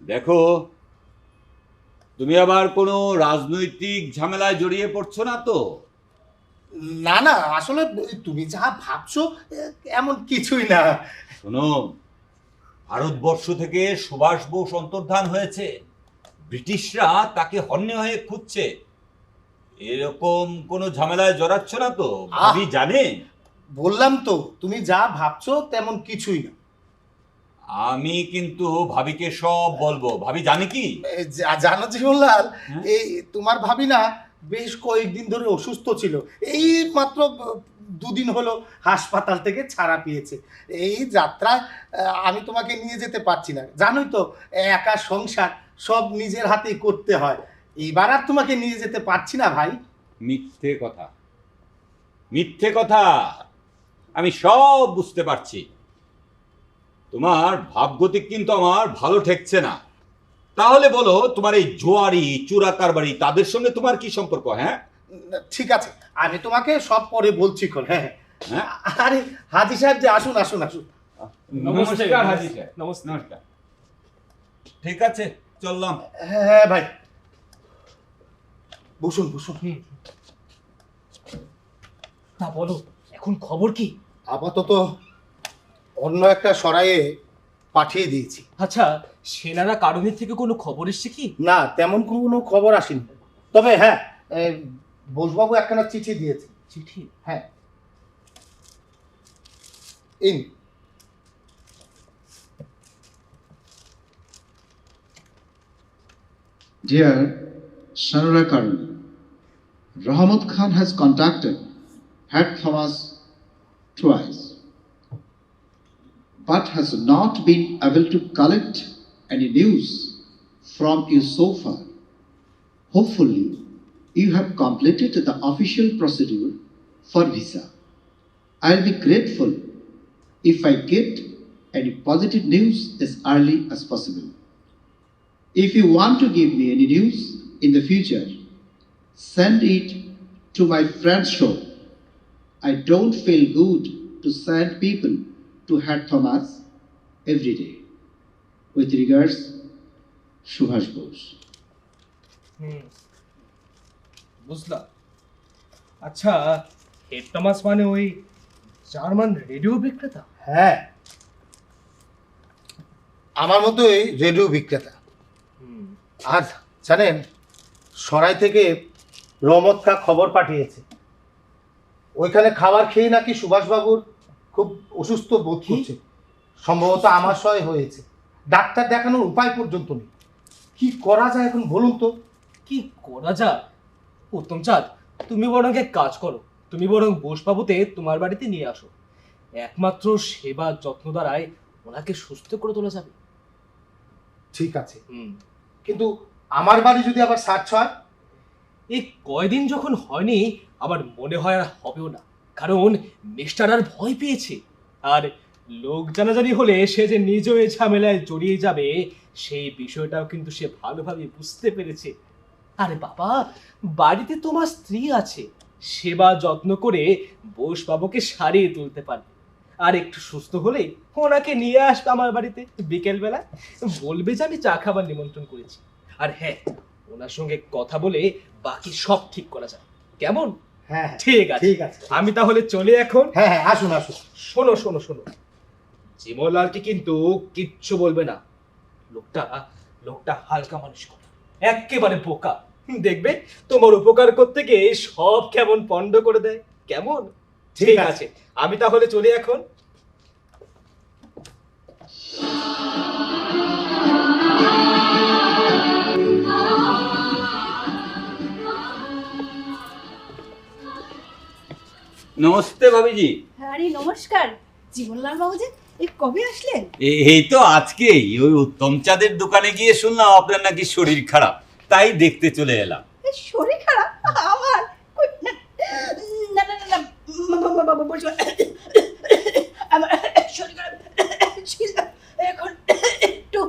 দেখো, তুমি আবার কোনো রাজনৈতিক ঝামেলায় জড়িয়ে পড়ছো না তো? না না, আসলে তুমি যা ভাবছো এমন কিছুই না। শোনো, ভারতবর্ষ থেকে সুভাষ বোস অন্তর্ধান হয়েছে, ব্রিটিশরা তাকে হন্যে হয়ে খুঁজছে। এরকম কোনো ঝামেলায় জড়াচ্ছ না তো? ভাবি জানে? বললাম তো, তুমি যা ভাবছো তেমন কিছুই না। আমি কিন্তু ভাবিকে সব বলবো। ভাবি জানে কি? জানো জীবনলাল, হ্যাঁ? এই তোমার ভাবি না বেশ কয়েকদিন ধরে অসুস্থ ছিল, এই মাত্র 2 দিন হলো হাসপাতাল থেকে ছাড়া পেয়েছে। এই যাত্রায় আমি তোমাকে নিয়ে যেতে পারছি না, জানোই তো একা সংসার, সব নিজের হাতেই করতে হয়। এবার আর তোমাকে নিয়ে যেতে পারছি না ভাই। মিথ্যে কথা, মিথ্যে কথা। আমি সব বুঝতে পারছি। তোমার ভাবগতিক কিন্তু আমার ভালো ঠেকছে না। তাহলে বলো, তোমার এই জোয়ারি চোরা কারবারি তাদের সঙ্গে তোমার কি সম্পর্ক? হ্যাঁ, ঠিক আছে, আমি তোমাকে সব পরে বলছি খন। হ্যাঁ হ্যাঁ আরে হাজি সাহেব যে আসুন আসুন আসুন। নমস্কার হাজি সাহেব। নমস্কার। নমস্কার। ঠিক আছে, চললাম। হ্যাঁ ভাই, বসুন বসুন। তা বলো, এখন খবর কি? আপাতত অন্য একটা সরাইয়ে পাঠিয়ে দিয়েছি। আচ্ছা, সেনারা কারণের থেকে কোনো খবর এসছে কি? না, তেমন কোনো খবর আসেনি। তবে হ্যাঁ, বোসবাবু একখানা চিঠি দিয়েছে। চিঠি? হ্যাঁ, in. Dear Shanura Karuni, Rahmat Khan has contacted Head Thomas twice, but has not been able to collect any news from you so far. Hopefully, you have completed the official procedure for visa. I'll be grateful if I get any positive news as early as possible. If you want to give me any news in the future, send it to my friend's show. I don't feel good to send people to Head Thomas every day. With regards, Subhash Bose. বুঝলাম। আচ্ছা, head Thomas মানে ওই German radio বিক্রেতা? হ্যাঁ, আমার মতোই radio বিক্রেতা। আর জানেন, সরাই থেকে রহমত খা খবর পাঠিয়েছে, ওইখানে খাবার খেয়ে নাকি সুভাষবাবুর খুব অসুস্থ বোধ করছে। সম্ভবত আমাশয় হয়েছে। ডাক্তার দেখানোর উপায় পর্যন্ত নেই। কি করা যায় এখন বলুন তো? কি করা যায়? উত্তম চাঁদ, তুমি বরং এক কাজ করো, তুমি বরং বোসবাবুতে তোমার বাড়িতে নিয়ে আসো। একমাত্র সেবা যত্ন দ্বারাই ওনাকে সুস্থ করে তোলা যাবে। ঠিক আছে, কিন্তু আমার বাড়ি যদি আবার সার্চ হয়? এই কয়দিন যখন হয়নি, আমার মনে হয় আর হবেও না, কারণ মিস্টার আর ভয় পেয়েছে। আর লোক জানাজানি হলে সে যে নিজেও এই ঝামেলায় জড়িয়ে যাবে, সেই বিষয়টাও কিন্তু সে ভালোভাবে বুঝতে পেরেছে। আরে বাবা, বাড়িতে তোমার স্ত্রী আছে, সেবা যত্ন করে বোসবাবুকে সারিয়ে তুলতে পারবে। আর একটু সুস্থ হলে ওনাকে নিয়ে আসবে আমার বাড়িতে বিকেলবেলা, বলবে যে আমি চা খাবার নিমন্ত্রণ করেছি। আর হ্যাঁ, ওনার সঙ্গে কথা বলে বাকি সব ঠিক করা যায়। কেমন? হ্যাঁ ঠিক আছে, ঠিক আছে। আমি তাহলে চলে এখন। হ্যাঁ হ্যাঁ, আসুন আসুন। শোনো শোনো শোনো, জিমলালকে কিন্তু কিচ্ছু বলবে না। লোকটা লোকটা হালকা মানুষ করে, একেবারে বোকা। দেখবে তোমার উপকার করতে গিয়ে সব কেমন পণ্ড করে দেয়। কেমন? ঠিক আছে, আমি তাহলে চলি এখন। নমস্তে ভাবিজি। আরে নমস্কার জীবনলাল বাবু, যে এই কবে আসলেন? এই তো আজকেই ওই উত্তম চাঁদের দোকানে গিয়ে শুনলাম আপনার নাকি শরীর খারাপ, তাই দেখতে চলে এলাম। শরীর খারাপ আমার? না না না না, বলছিলাম আমার শরীর খারাপ ছিল, এখন একটু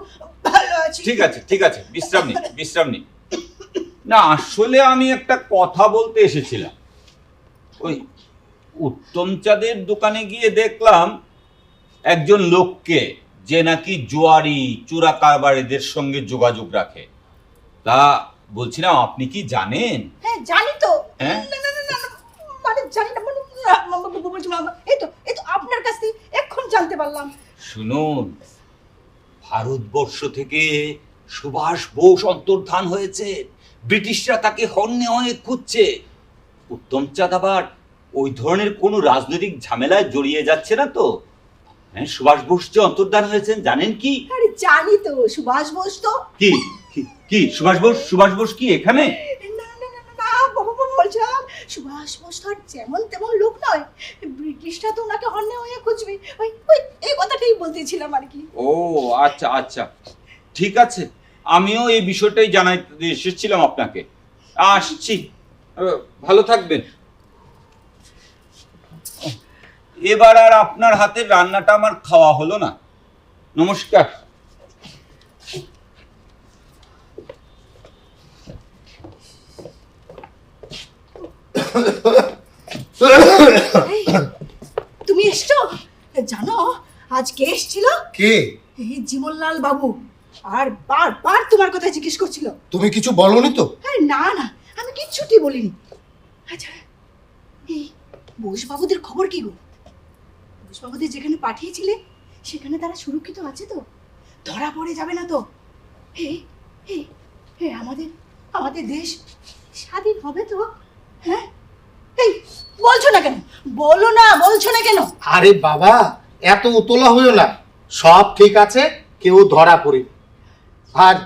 ভালো আছি। ঠিক আছে ঠিক আছে, বিশ্রাম নিন বিশ্রাম নিন। না, আসলে আমি একটা কথা বলতে এসেছিলাম। ওই উত্তম চাঁদের দোকানে গিয়ে দেখলাম একজন লোককে, যে নাকি জুয়ারি চোরা কারবারিদের সঙ্গে যোগাযোগ রাখে। তা বলছিলাম, আপনি কি জানেন? হ্যাঁ জানি তো। হ্যাঁ? না না না না, মানে জানি না, মানে বলছিলাম এই তো আপনার কাছ থেকে এখন জানতে পারলাম। শুনুন, ভারতবর্ষ থেকে সুভাষ বোস অন্তর্ধান হয়েছে। ব্রিটিশরা তাকে হন্যে হয়ে খুঁজছে। উত্তম চাঁদ আবার ওই ধরনের কোনো রাজনৈতিক ঝামেলায় জড়িয়ে যাচ্ছে না তো? হ্যাঁ, সুভাষ বোস যে অন্তর্ধান হয়েছেন জানেন কি? আরে জানি তো, সুভাষ বোস তো। কি কি সুভাষ বোস কি এখানে? না না না না, বাবা বলছিলাম সুভাষ বোস তো আর যেমন তেমন লোক নয়। ব্রিটিশরা তো ওনাকে হন্যে হয়ে খুঁজবে, ওই ওই এই কথাটাই বলতেছিলাম আর কি। ও আচ্ছা আচ্ছা, ঠিক আছে, আমিও এই বিষয়টাই জানাইতে এসেছিলাম আপনাকে। আসছি, ভালো থাকবেন। এবার আর আপনার হাতের রান্নাটা আমার খাওয়া হলো না। নমস্কার। এই, তুমি এসছো? জানো আজ কে এসেছিল? কে? এই জীবনলাল বাবু। আর বারবার তোমার কথা জিজ্ঞেস করছিল। তুমি কিছু বলনি তো? আরে না না, আমি কিচ্ছুটি বলিনি। আচ্ছা, এই বোসবাবুদের খবর কি গো? বোসবাবুদের যেখানে পাঠিয়েছিলে সেখানে তারা সুরক্ষিত আছে তো? ধরা পড়ে যাবে না তো? হে হে হে, আমাদের দেশ স্বাধীন হবে তো? হ্যাঁ, এই বলছো না কেন? বলছো না কেন? আরে বাবা, এত উতলা হইও না, সব ঠিক আছে, কেউ ধরা পড়েনি। আর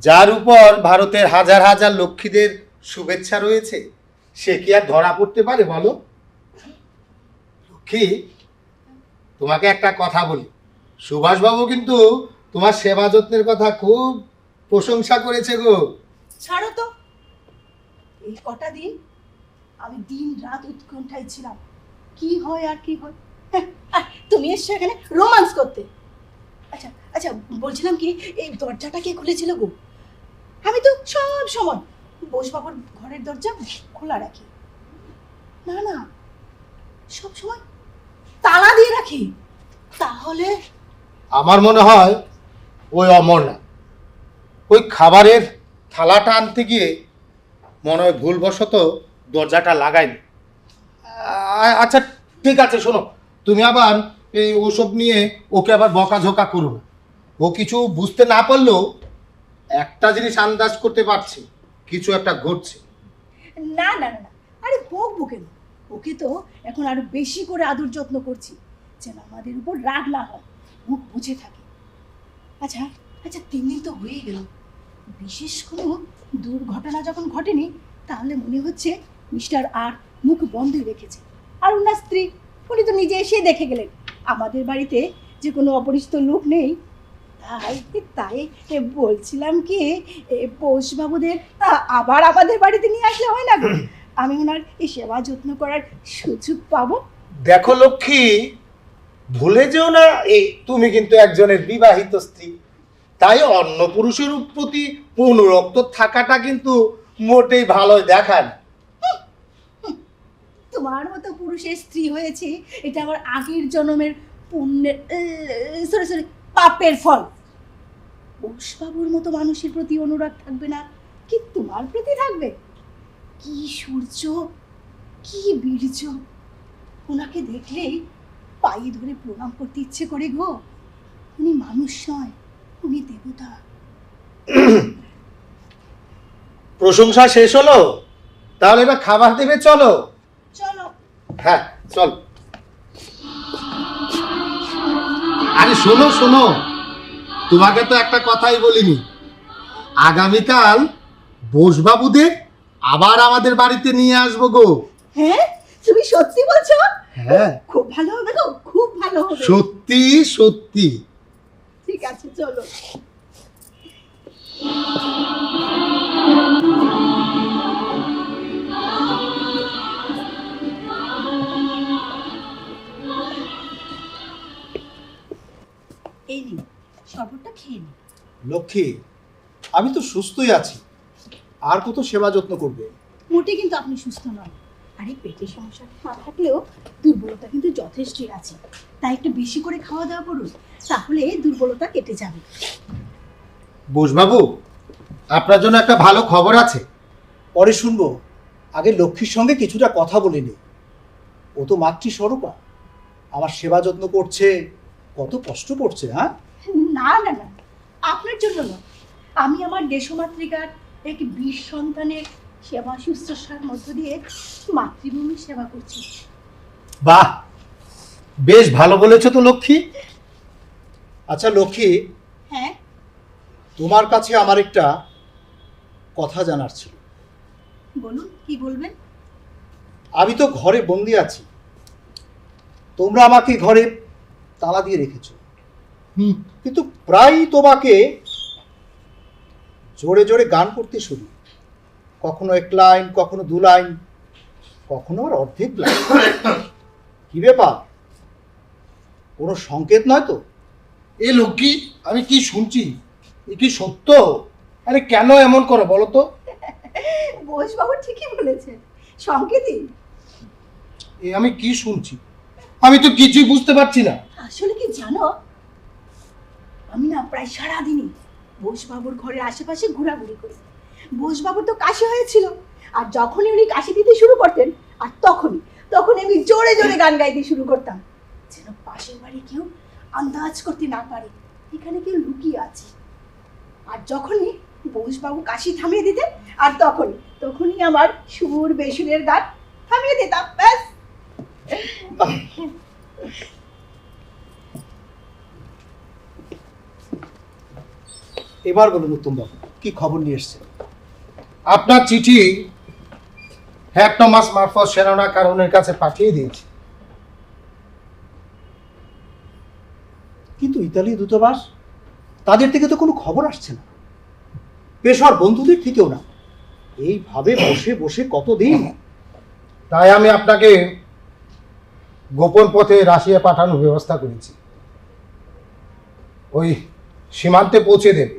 যার উপর ভারতের হাজার হাজার লক্ষ্মীদের শুভেচ্ছা রয়েছে সে কি আর ধরা পড়তে পারে বলো? লক্ষ্মী, তোমাকে একটা কথা বলি, সুভাষবাবু কিন্তু তোমার সেবা যত্নের কথা খুব প্রশংসা করেছে গো। ছাড়ো তো, এই কটা দিন আমি দিন রাত উৎকণ্ঠায় ছিলাম, কি হয় আর কি হয়। আর তুমি এসছো এখানে রোমান্স করতে। আচ্ছা আচ্ছা, বলছিলাম কি, এই দরজাটা কে খুলেছিল গো? আমি তো সব সময় বোসবাবুর ঘরের দরজা খোলা রাখি। না না, সব সময় তালা দিয়ে রাখি। তাহলে আমার মনে হয় ওই অমরনাথ ওই খাবারের থালাটা আনতে গিয়ে মনে হয় ভুলবশত দরজাটা লাগায়নি। আচ্ছা ঠিক আছে, শোনো, তুমি আবার এই ওসব নিয়ে ওকে আবার বকাঝোকা করো না। ও কিছু বুঝতে না পারলেও একটা জিনিস আন্দাজ করতে পারছি, কিছু একটা ঘটছে। না না না না, আরে বকবো কেন? ওকে তো এখন আরো বেশি করে আদর যত্ন করছি, যেন আমাদের উপর রাগ না হয়, মুখ বুঝে থাকে। আচ্ছা আচ্ছা, 3 দিন তো হয়ে গেল, বিশেষ কোনো দুর্ঘটনা যখন ঘটেনি তাহলে মনে হচ্ছে মিস্টার আর মুখ বন্ধই রেখেছে। আর ওনার স্ত্রী, উনি তো নিজে এসে দেখে গেলেন আমাদের বাড়িতে যে কোনো অপরিচিত লোক নেই। তাই তাই বলছিলাম কি, বোসবাবুদের আবার আমাদের বাড়িতে নিয়ে আসলে হয় না গো? আমি ওনার এই সেবা যত্ন করার সুযোগ পাবো। দেখো লক্ষ্মী, ভুলে যেও না এই তুমি কিন্তু একজনের বিবাহিত স্ত্রী, তাই অন্য পুরুষের প্রতি অনুরক্ত থাকাটা কিন্তু মোটেই ভালো দেখায় না। তোমার মতো পুরুষের স্ত্রী হয়েছে এটা আমার আগের জন্মের পুণ্যের সরি পাপের ফল। বোসবাবুর মতো মানুষের প্রতি অনুরাগ থাকবে না কি তোমার প্রতি থাকবে? কি সূর্য, কি বীর্য! ওনাকে দেখলেই পায়ে ধরে প্রণাম করতে ইচ্ছে করে গো। উনি মানুষ নয়, উনি দেবতা। প্রশংসা শেষ হলো, তাহলে এবার খাবার দেবে, চলো। চলো। হ্যাঁ চল। আরে শোনো শোনো, তোমাকে তো একটা কথাই বলিনি, আগামীকাল বোসবাবুদের আবার আমাদের বাড়িতে নিয়ে আসবো গো। হ্যাঁ, তুমি সত্যি বলছো? হ্যাঁ, খুব ভালো হবে গো, খুব ভালো হবে। সত্যি সত্যি। ঠিক আছে, চলো। এই নিন, শরবতটা খেয়ে নিন। লক্ষ্মী, আমি তো সুস্থই আছি, আর কত সেবা যত্ন করবে? মোটে কিন্তু আপনি সুস্থ নন। আরে পেটের সমস্যা না থাকলেও দুর্বলতা কিন্তু যথেষ্টই আছে, তাই একটু বেশি করে খাওয়া দাওয়া করুন, তাহলে দুর্বলতা কেটে যাবে। বোসবাবু, আপনার জন্য একটা ভালো খবর আছে। পরে শুনবো, আগে লক্ষ্মীর সঙ্গে কিছুটা কথা বলে নি। ও তো মাতৃস্বরূপা, আমার সেবা যত্ন করছে, কত কষ্ট করছে। হ্যাঁ, না না না, আপনার জন্য না, আমি আমার দেশমাতৃকার এক বীর সন্তানের সেবা শুশ্রূষার মধ্য দিয়ে মাতৃভূমির সেবা করছি। বাহ, বেশ ভালো বলেছো তো লক্ষ্মী। আচ্ছা লক্ষ্মী, হ্যাঁ, তোমার কাছে আমার একটা কথা জানার ছিল। বলুন, কি বলবেন? আমি তো ঘরে বন্দি আছি, তোমরা আমাকে ঘরে তালা দিয়ে রেখেছো, কিন্তু প্রায় তোমাকে জোরে জোরে গান করতে শুনি, কখনো 1 লাইন, কখনো 2 লাইন, কখনো আর অর্ধেক লাইন। কি ব্যাপার, কোনো সংকেত নয় তো? এ লক্ষ্মী, আমি কি শুনছি, এ কি সত্য? আরে কেন এমন করো বলো তো? বোসবাবু ঠিকই বলেছেন, সংকেতই। এ আমি কি শুনছি? আমি তো কিছুই বুঝতে পারছি না। আসলে কি জানো, আমি না প্রায় সারাদিনই বোসবাবুর ঘরের আশেপাশে ঘোরাঘুরি করি। বোসবাবুর তো কাশি হয়েছিল, আর যখনই উনি কাশি দিতে শুরু করতেন, আর তখনই আমি জোরে জোরে গান গাইতে শুরু করতাম, যেন পাশের বাড়ি কেউ আন্দাজ করতে না পারে এখানে কেউ লুকিয়ে আছে। আর যখনই বোসবাবু কাশি থামিয়ে দিতেন, আর তখনই আমার সুর বেসুরের গান থামিয়ে দিতাম, ব্যাস। এবার বলুন উত্তম বাবু, কি খবর নিয়ে এসছেন? আপনার চিঠি হ্যাক টমাস মারফত সেনানা কারণের কাছে পাঠিয়ে দিয়েছি। কিন্তু ইতালি দূতাবাস, তাদের থেকে তো কোনো খবর আসছে না, পেশার বন্ধুদের থেকেও না। এইভাবে বসে বসে কতদিন? তাই আমি আপনাকে গোপন পথে রাশিয়া পাঠানোর ব্যবস্থা করেছি। ওই সীমান্তে পৌঁছে দেবে,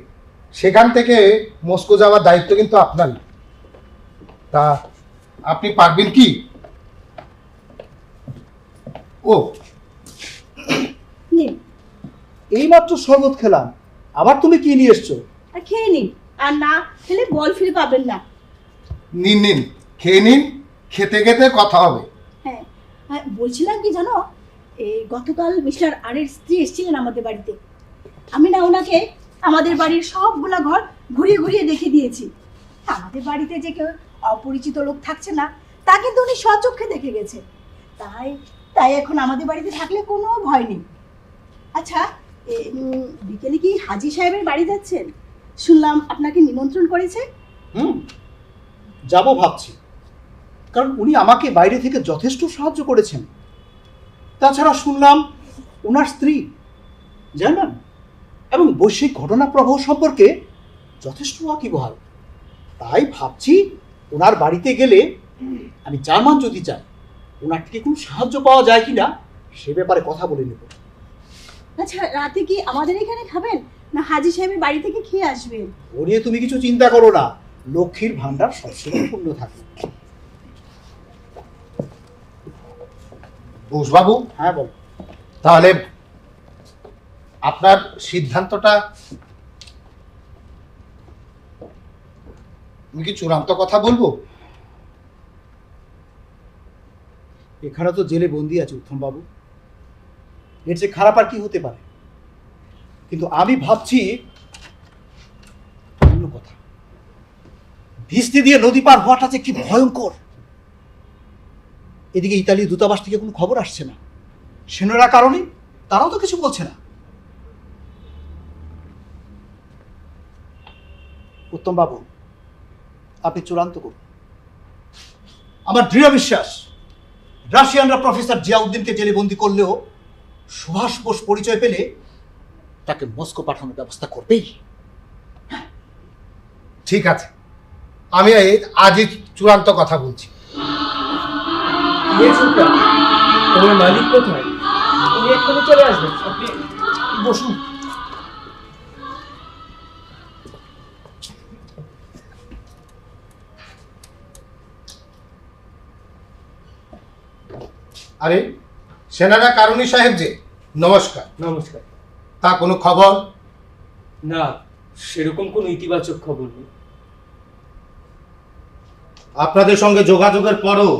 সেখান থেকে মস্কো যাওয়ার দায়িত্ব কিন্তু আপনারই। তা আপনি পারবেন কি? ও নিন, এইমাত্র শরবত খেলাম, আবার তুমি কি নিয়ে এসছো? আর খেয়ে নিন, আর না খেলে বল ফিরে পাবেন না। নিন নিন, খেয়ে নিন, খেতে খেতে কথা হবে। হ্যাঁ, বলছিলাম কি জানো, এই গতকাল মিস্টার আরের স্ত্রী এসেছিলেন আমাদের বাড়িতে। আমি না ওনাকে আমাদের বাড়ির সবগুলা ঘর ঘুরিয়ে ঘুরিয়ে দেখে দিয়েছি। আমাদের বাড়িতে যে কেউ অপরিচিত লোক থাকছে না তা কিন্তু উনি স্বচক্ষে দেখে গেছে। তাই এখন আমাদের বাড়িতে থাকলে কোনো ভয় নেই। আচ্ছা, বিকেলে কি হাজি সাহেবের বাড়ি যাচ্ছেন? শুনলাম আপনাকে নিমন্ত্রণ করেছে। যাব ভাবছি, কারণ উনি আমাকে বাইরে থেকে যথেষ্ট সাহায্য করেছেন। তাছাড়া শুনলাম ওনার স্ত্রী জার্মান এবং বৈশ্বিক ঘটনা প্রবাহ সম্পর্কে যথেষ্ট ওয়াকিবহাল। তাই ভাবছি ওনার বাড়িতে গেলে আমি জার্মান যদি চাই, ওনার থেকে কোনো সাহায্য পাওয়া যায় কিনা সে ব্যাপারে কথা বলে নেব। আচ্ছা, রাতে কি আমাদের এখানে খাবেন, না হাজি সাহেবের বাড়ি থেকে খেয়ে আসবেন? ও নিয়ে তুমি কিছু চিন্তা করো না, লক্ষ্মীর ভান্ডার সবসময় পূর্ণ থাকে। বোসবাবু, হ্যাঁ বল। তাহলে আপনার সিদ্ধান্তটা আমি কি চূড়ান্ত কথা বলবো? এখানে তো জেলে বন্দি আছে উত্তম বাবু, এর চেয়ে খারাপ আর কি হতে পারে? কিন্তু আমি ভাবছি অন্য কথা। ভিস্তি দিয়ে নদী পার হওয়াটা যে কি ভয়ঙ্কর। এদিকে ইতালি দূতাবাস থেকে কোনো খবর আসছে না, সেনারা কারণে তারাও তো কিছু বলছে না। উত্তম বাবু, আপনি চূড়ান্ত করুন। আমার দৃঢ় বিশ্বাস রাশিয়ানরা প্রফেসর জিয়াউদ্দিনকে জেলে বন্দি করলেও সুভাষ বোস পরিচয় পেলে তাকে মস্কো পাঠানোর ব্যবস্থা করবেই। ঠিক আছে, আমি আজই চূড়ান্ত কথা বলছি। তোমার মালিক কোথায়? উনি এক্ষুনি চলে আসবেন, আপনি বসুন। আরে সেনারা কারণী সাহেব যে, নমস্কার। নমস্কার। তা কোনো খবর? না, সেরকম কোনো ইতিবাচক খবর নেই। আপনাদের সঙ্গে যোগাযোগের পরও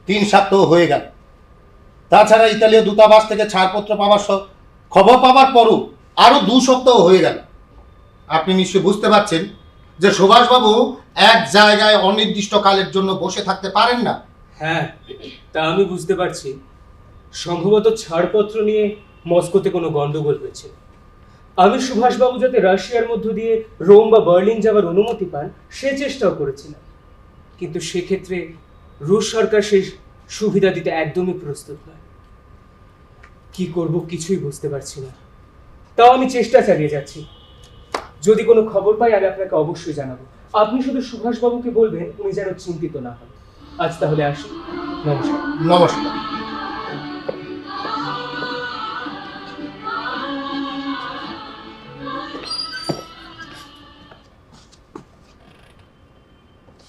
3 সপ্তাহ হয়ে গেল। তাছাড়া ইতালীয় দূতাবাস থেকে ছাড়পত্র পাওয়ার খবর পাওয়ার পরও আরো 2 সপ্তাহ হয়ে গেল। আপনি নিশ্চয়ই বুঝতে পারছেন যে সুভাষবাবু এক জায়গায় অনির্দিষ্টকালের জন্য বসে থাকতে পারেন না। হ্যাঁ, তা আমি বুঝতে পারছি। সম্ভবত ছাড়পত্র নিয়ে মস্কোতে কোনো গন্ডগোল হয়েছে। আমি সুভাষবাবু যাতে রাশিয়ার মধ্য দিয়ে রোম বা বার্লিন যাওয়ার অনুমতি পান সে চেষ্টাও করেছিলাম, কিন্তু সেক্ষেত্রে রুশ সরকার সেই সুবিধা দিতে একদমই প্রস্তুত নয়। কি করব কিছুই বুঝতে পারছি না, তাও আমি চেষ্টা চালিয়ে যাচ্ছি। যদি কোনো খবর পাই আমি আপনাকে অবশ্যই জানাবো। আপনি শুধু সুভাষবাবুকে বলবেন উনি যেন চিন্তিত না হন। আজ তাহলে আসি, নমস্কার। নমস্কার।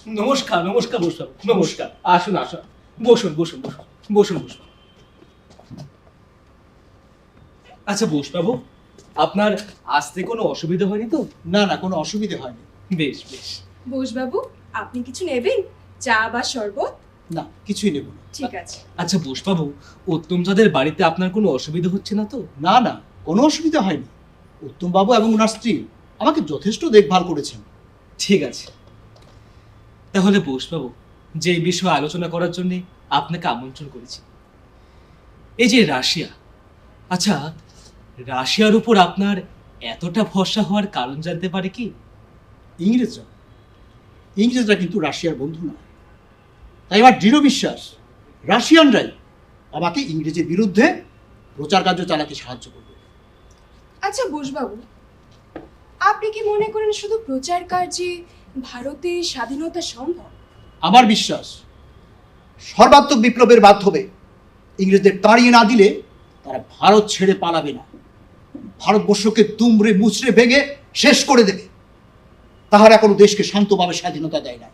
নমস্কার নমস্কার বোসবাবু, নমস্কার। আসুন আসুন, বসুন বসুন বসুন বসুন বসুন। আচ্ছা বোসবাবু, আপনার আসতে কোনো অসুবিধা হয়নি তো? না না, কোনো অসুবিধে হয়নি। বেশ বেশ। বোসবাবু, আপনি কিছু নেবেন? চা বা শরবত? না, কিছুই নেব না। ঠিক আছে। আচ্ছা বোসবাবু, উত্তমচাঁদের বাড়িতে আপনার কোনো অসুবিধা হচ্ছে না তো? না না, কোনো অসুবিধা হয়নি। উত্তমবাবু এবং ওনার স্ত্রী আমাকে যথেষ্ট দেখভাল করেছেন। ঠিক আছে, তাহলে বোসবাবু, যে বিষয়ে আলোচনা করার জন্য আপনাকে আমন্ত্রণ করেছি, এই যে রাশিয়া। আচ্ছা, রাশিয়ার উপর আপনার এতটা ভরসা হওয়ার কারণ জানতে পারে কি? ইংরেজরা কিন্তু রাশিয়ার বন্ধু না। তাই আমার দৃঢ় বিশ্বাস রাশিয়ানরাই আমাকে ইংরেজের বিরুদ্ধে প্রচার কার্য চালাতে সাহায্য করবে। আচ্ছা বোসবাবু, আপনি কি মনে করেন শুধু প্রচার কার্যে ভারতের স্বাধীনতা সম্ভব? আমার বিশ্বাস সর্বাত্মক বিপ্লবের মাধ্যমে ইংরেজদের তাড়িয়ে না দিলে তারা ভারত ছেড়ে পালাবে না। ভারতবর্ষকে দুমড়ে মুচড়ে ভেঙে শেষ করে দেবে। তাহারা কোনো দেশকে শান্তভাবে স্বাধীনতা দেয় না।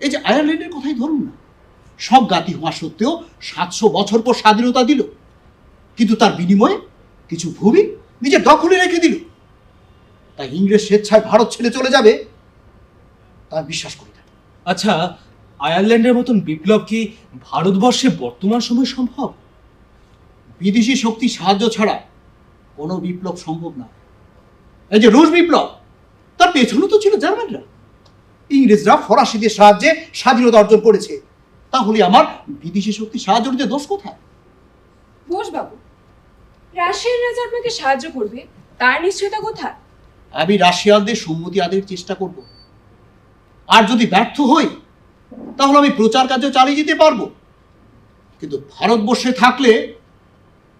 এই যে আয়ারল্যান্ডের কথাই ধরুন না, সব জাতি হওয়া সত্ত্বেও 700 বছর পর স্বাধীনতা দিল, কিন্তু তার বিনিময়ে কিছু ভূমি নিজের দখলে রেখে দিল। তাই ইংরেজ স্বেচ্ছায় ভারত ছেড়ে চলে যাবে তার বিশ্বাস করি না। আচ্ছা, আয়ারল্যান্ডের মতন বিপ্লব কি ভারতবর্ষে বর্তমান সময়ে সম্ভব? বিদেশি শক্তি সাহায্য ছাড়া কোনো বিপ্লব সম্ভব না। এই যে রুশ বিপ্লব, তার পেছনে তো ছিল জার্মানরা। ইংরেজরা ফরাসিদের সাহায্যে স্বাধীনতা অর্জন করেছে। তাহলে আমার বিদেশি শক্তি সাহায্য নিতে দোষ কোথায়? বোসবাবু, রাশিয়ার রাজা আপনাকে সাহায্য করবে তার নিশ্চয়তা কোথায়? আমি রাশিয়ানদের সম্মতি আদায়ের চেষ্টা করব। আর যদি ব্যর্থ হই তাহলে আমি প্রচার কার্য চালিয়ে যেতে পারবো। কিন্তু ভারতবর্ষে থাকলে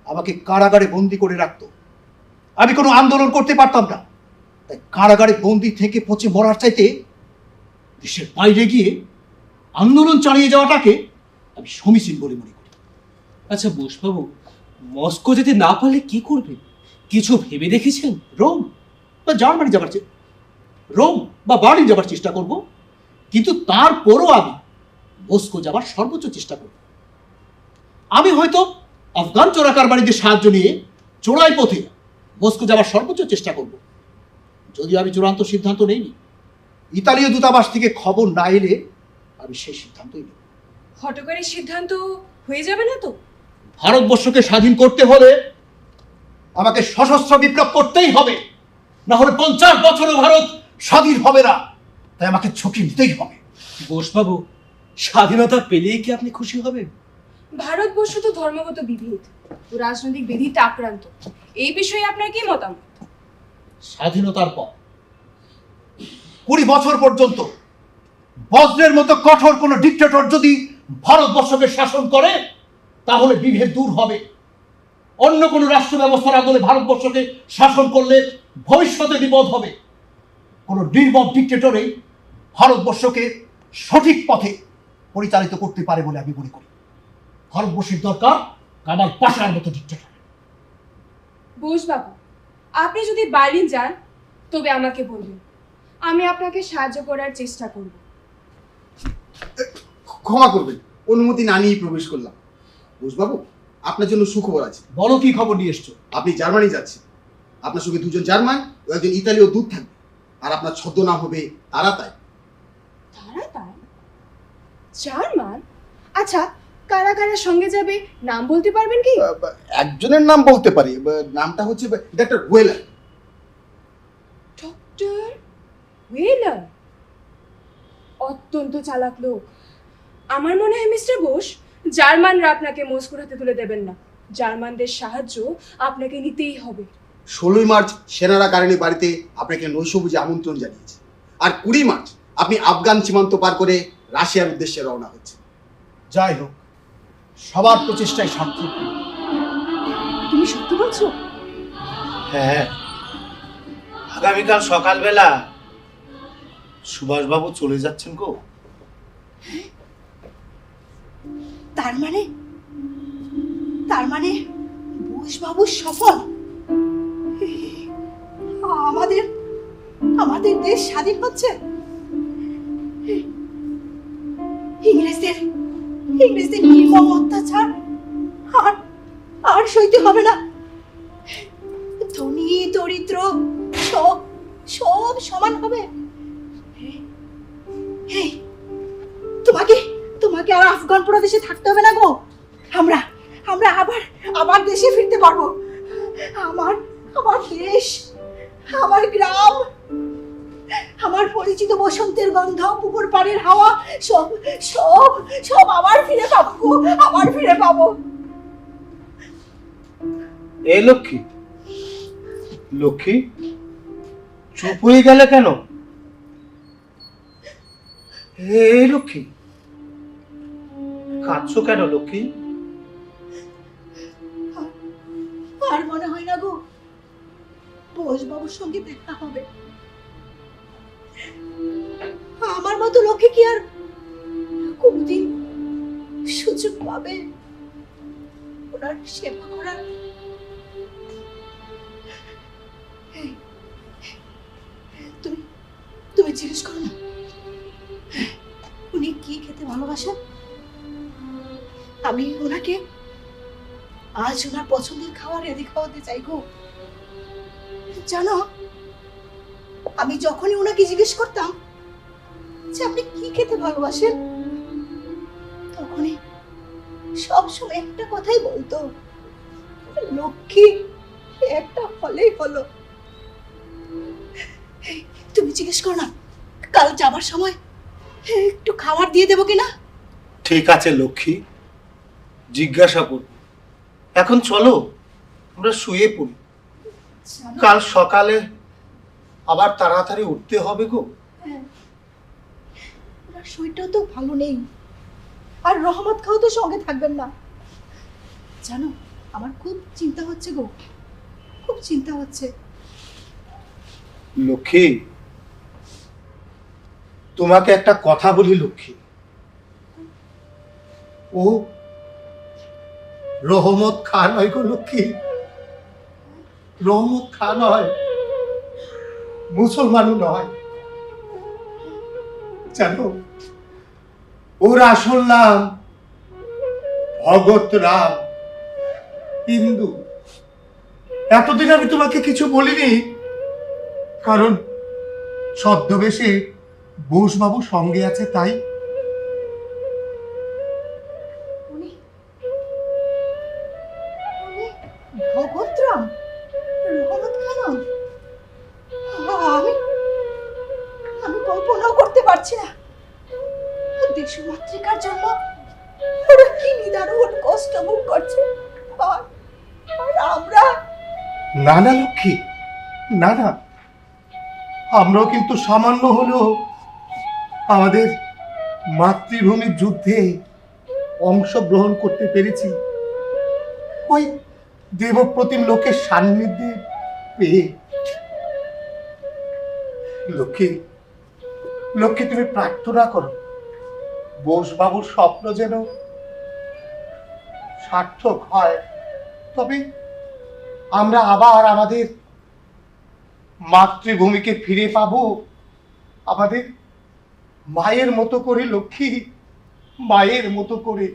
আমাকে কারাগারে বন্দি করে রাখতো। আমি কোনো আন্দোলন করতে পারতাম না। তাই কারাগারে বন্দি থেকে পচে মরার চাইতে দেশের বাইরে গিয়ে আন্দোলন চালিয়ে যাওয়াটাকে আমি সমীচীন বলে মনে করি। আচ্ছা বোসবাবু, মস্কো যেতে না পারলে কি করবে? কিছু ভেবে দেখেছেন? রোম বা জার্মানি যাবার রোম বা বার্লিন যাবার চেষ্টা করব, কিন্তু তারপরও আমি মস্কো যাবার সর্বোচ্চ চেষ্টা করব। আমি হয়তো আফগান চোরাকারবারিদের সাহায্য নিয়ে চোরাই পথে মস্কো যাবার সর্বোচ্চ চেষ্টা করব। যদিও আমি চূড়ান্ত সিদ্ধান্ত নেইনি। ইতালীয় দূতাবাস থেকে খবর না এলে আমি সেই সিদ্ধান্তই নেব। হঠকারী সিদ্ধান্ত হয়ে যাবে না তো? ভারতবর্ষকে স্বাধীন করতে হলে আমাকে সশস্ত্র বিপ্লব করতেই হবে, না হলে 50 বছরও ভারত স্বাধীন হবে না। তাই আমাকে ঝুঁকি নিতেই হবে। বোসবাবু, স্বাধীনতা পেলেই কি আপনি খুশি হবেন? ভারতবর্ষ তো ধর্মগত বিভেদ ও রাজনৈতিক বিধিতে আক্রান্ত। এই বিষয়ে আপনার কি মতামত? স্বাধীনতার পর 20 বছর পর্যন্ত বজ্রের মতো কঠোর কোন ডিক্টেটর যদি ভারতবর্ষকে শাসন করে তাহলে বিভেদ দূর হবে। অন্য কোন রাষ্ট্র ব্যবস্থার আদলে ভারতবর্ষকে শাসন করলে ভবিষ্যতে বিপদ হবে। কোন নির্মম ডিক্টেটরে ভারতবর্ষকে সঠিক পথে পরিচালিত করতে পারে বলে আমি মনে করি। ভারতবর্ষের দরকার কামাল পাশার মতো ডিক্টেটর। বোসবাবু, আপনি যদি বার্লিন যান তবে আমাকে বলবেন, আমি আপনাকে সাহায্য করার চেষ্টা করব। ক্ষমা করবেন, অনুমতি না নিয়ে প্রবেশ করলাম। বোসবাবু, আপনার জন্য সুখবর আছে। বলো, কি খবর নিয়ে এসছো? আপনি জার্মানি যাচ্ছেন। আপনার সঙ্গে 2 জন জার্মান ও 1 জন ইতালীয় দূত থাকবে। আর আপনার ছদ্মনাম হবে তারাতাই। তারাতাই? জার্মান? আচ্ছা, কারা কারা সঙ্গে যাবে নাম বলতে পারবেন কি? একজনের নাম বলতে পারি, নামটা হচ্ছে ডক্টর ওয়েলার। ডক্টর ওয়েলার অত্যন্ত চালাক লোক। আমার মনে হয় মিস্টার বোস, জার্মানরা আপনাকে মস্কোর হাতে তুলে দেবেন না। জার্মানদের সাহায্য আপনাকে নিতেই হবে। 16 মার্চ সেনারা কারণে বাড়িতে আপনাকে নৈশভোজে আমন্ত্রণ জানিয়েছে। আর 20 মার্চ আপনি আফগান সীমান্ত পার করে রাশিয়ার উদ্দেশ্যে রওনা হচ্ছে। যাই হোক, সবার প্রচেষ্টায় সার্থক। তুমি সত্যি বলছো? হ্যাঁ, আগামীকাল সকালবেলা সুভাষবাবু চলে যাচ্ছেন গো। তার মানে বোসবাবু সফল। আমাদের দেশ স্বাধীন হচ্ছে। ইংরেজদের নির্মম অত্যাচার আর আর সইতে হবে না। ধনী দরিদ্র সব সব সমান হবে। এই, তোমাকে তোমাকে আর আফগান প্রদেশে থাকতে হবে না গো। আমরা আমরা আবার আবার দেশে ফিরতে পারবো। আমার আমার দেশ, আমার গ্রাম, আমার পরিচিত বসন্তের গন্ধ, পুকুর পাড়ের হাওয়া, সব সব সব আবার ফিরে পাবো গো, আবার ফিরে পাবো। এ লক্ষ্মী, লক্ষ্মী চুপ হয়ে গেলে কেন? এই লক্ষ্মী, কাঁদছো কেন লক্ষ্মী? আর মনে হয় না গো বোসবাবুর সঙ্গে দেখা হবে। আমার মতো লোকে কি আর কোনদিন সুযোগ পাবে ওনার সেবা করার? তুমি তুমি জিজ্ঞেস করো না উনি কি খেতে ভালোবাসেন। আমি ওনাকে আজ ওনার পছন্দের খাবার রেডি খাওয়াতে চাই গো। জানো, আমি যখনই ওনাকে জিজ্ঞেস করতাম যে আপনি কি খেতে ভালোবাসেন, তখনই সবসময় একটা কথাই বলতো, লক্ষ্মী একটা হলেই হলো। তুমি জিজ্ঞেস করো না কাল যাবার সময় একটু খাবার দিয়ে দেবো কিনা। ঠিক আছে লক্ষ্মী, জিজ্ঞাসা করব। এখন চলো আমরা শুয়ে পড়ি, কাল সকালে আবার তাড়াতাড়ি উঠতে হবে গো। ওনার শরীরটাও তো ভালো নেই, আর রহমত খাও তো সঙ্গে থাকবেন না। জানো, আমার খুব চিন্তা হচ্ছে গো, খুব চিন্তা হচ্ছে। লক্ষ্মী, তোমাকে একটা কথা বলি লক্ষ্মী, ও রহমত খা নয় গো লক্ষ্মী, রহমত খা নয়, মুসলমানও নয়। জানো, ওর আসল নাম ভগত রাম, হিন্দু। এতদিন আমি তোমাকে কিছু বলিনি, কারণ ছদ্মবেশে বোসবাবু সঙ্গে আছে তাই। ভগতরাম, রহমত খান, আমি আমি কল্পনাও করতে পারছি না। দেশমাতৃকার জন্য ওরা কি নিদারুণ কষ্ট ভোগ করছে, আর আমরা। না না লক্ষ্মী, না না, আমরাও কিন্তু সামান্য হলেও আমাদের মাতৃভূমির যুদ্ধে অংশগ্রহণ করতে পেরেছি, ওই দেবপ্রতিম লোকের সান্নিধ্যে পেয়ে। লক্ষ্মী, লক্ষ্মী তুমি প্রার্থনা করো বোসবাবুর স্বপ্ন যেন সার্থক হয়, তবে আমরা আবার আমাদের মাতৃভূমিকে ফিরে পাবো, আমাদের মায়ের মতো করে। লক্ষ্মী, মায়ের মতো করে।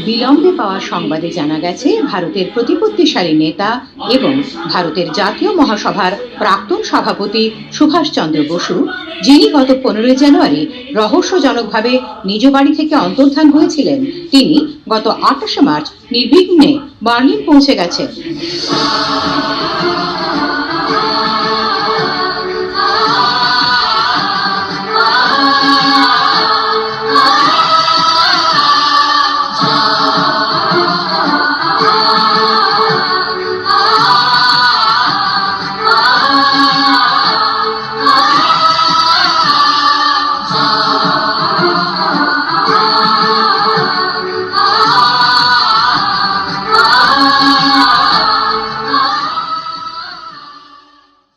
বিলম্বে পাওয়া সংবাদে জানা গেছে, ভারতের প্রতিপত্তিশালী নেতা এবং ভারতের জাতীয় মহাসভার প্রাক্তন সভাপতি সুভাষচন্দ্র বসু, যিনি গত 15 জানুয়ারি রহস্যজনকভাবে নিজ বাড়ি থেকে অন্তর্ধান হয়েছিলেন, তিনি গত 28 মার্চ নির্বিঘ্নে বার্লিন পৌঁছে গেছেন।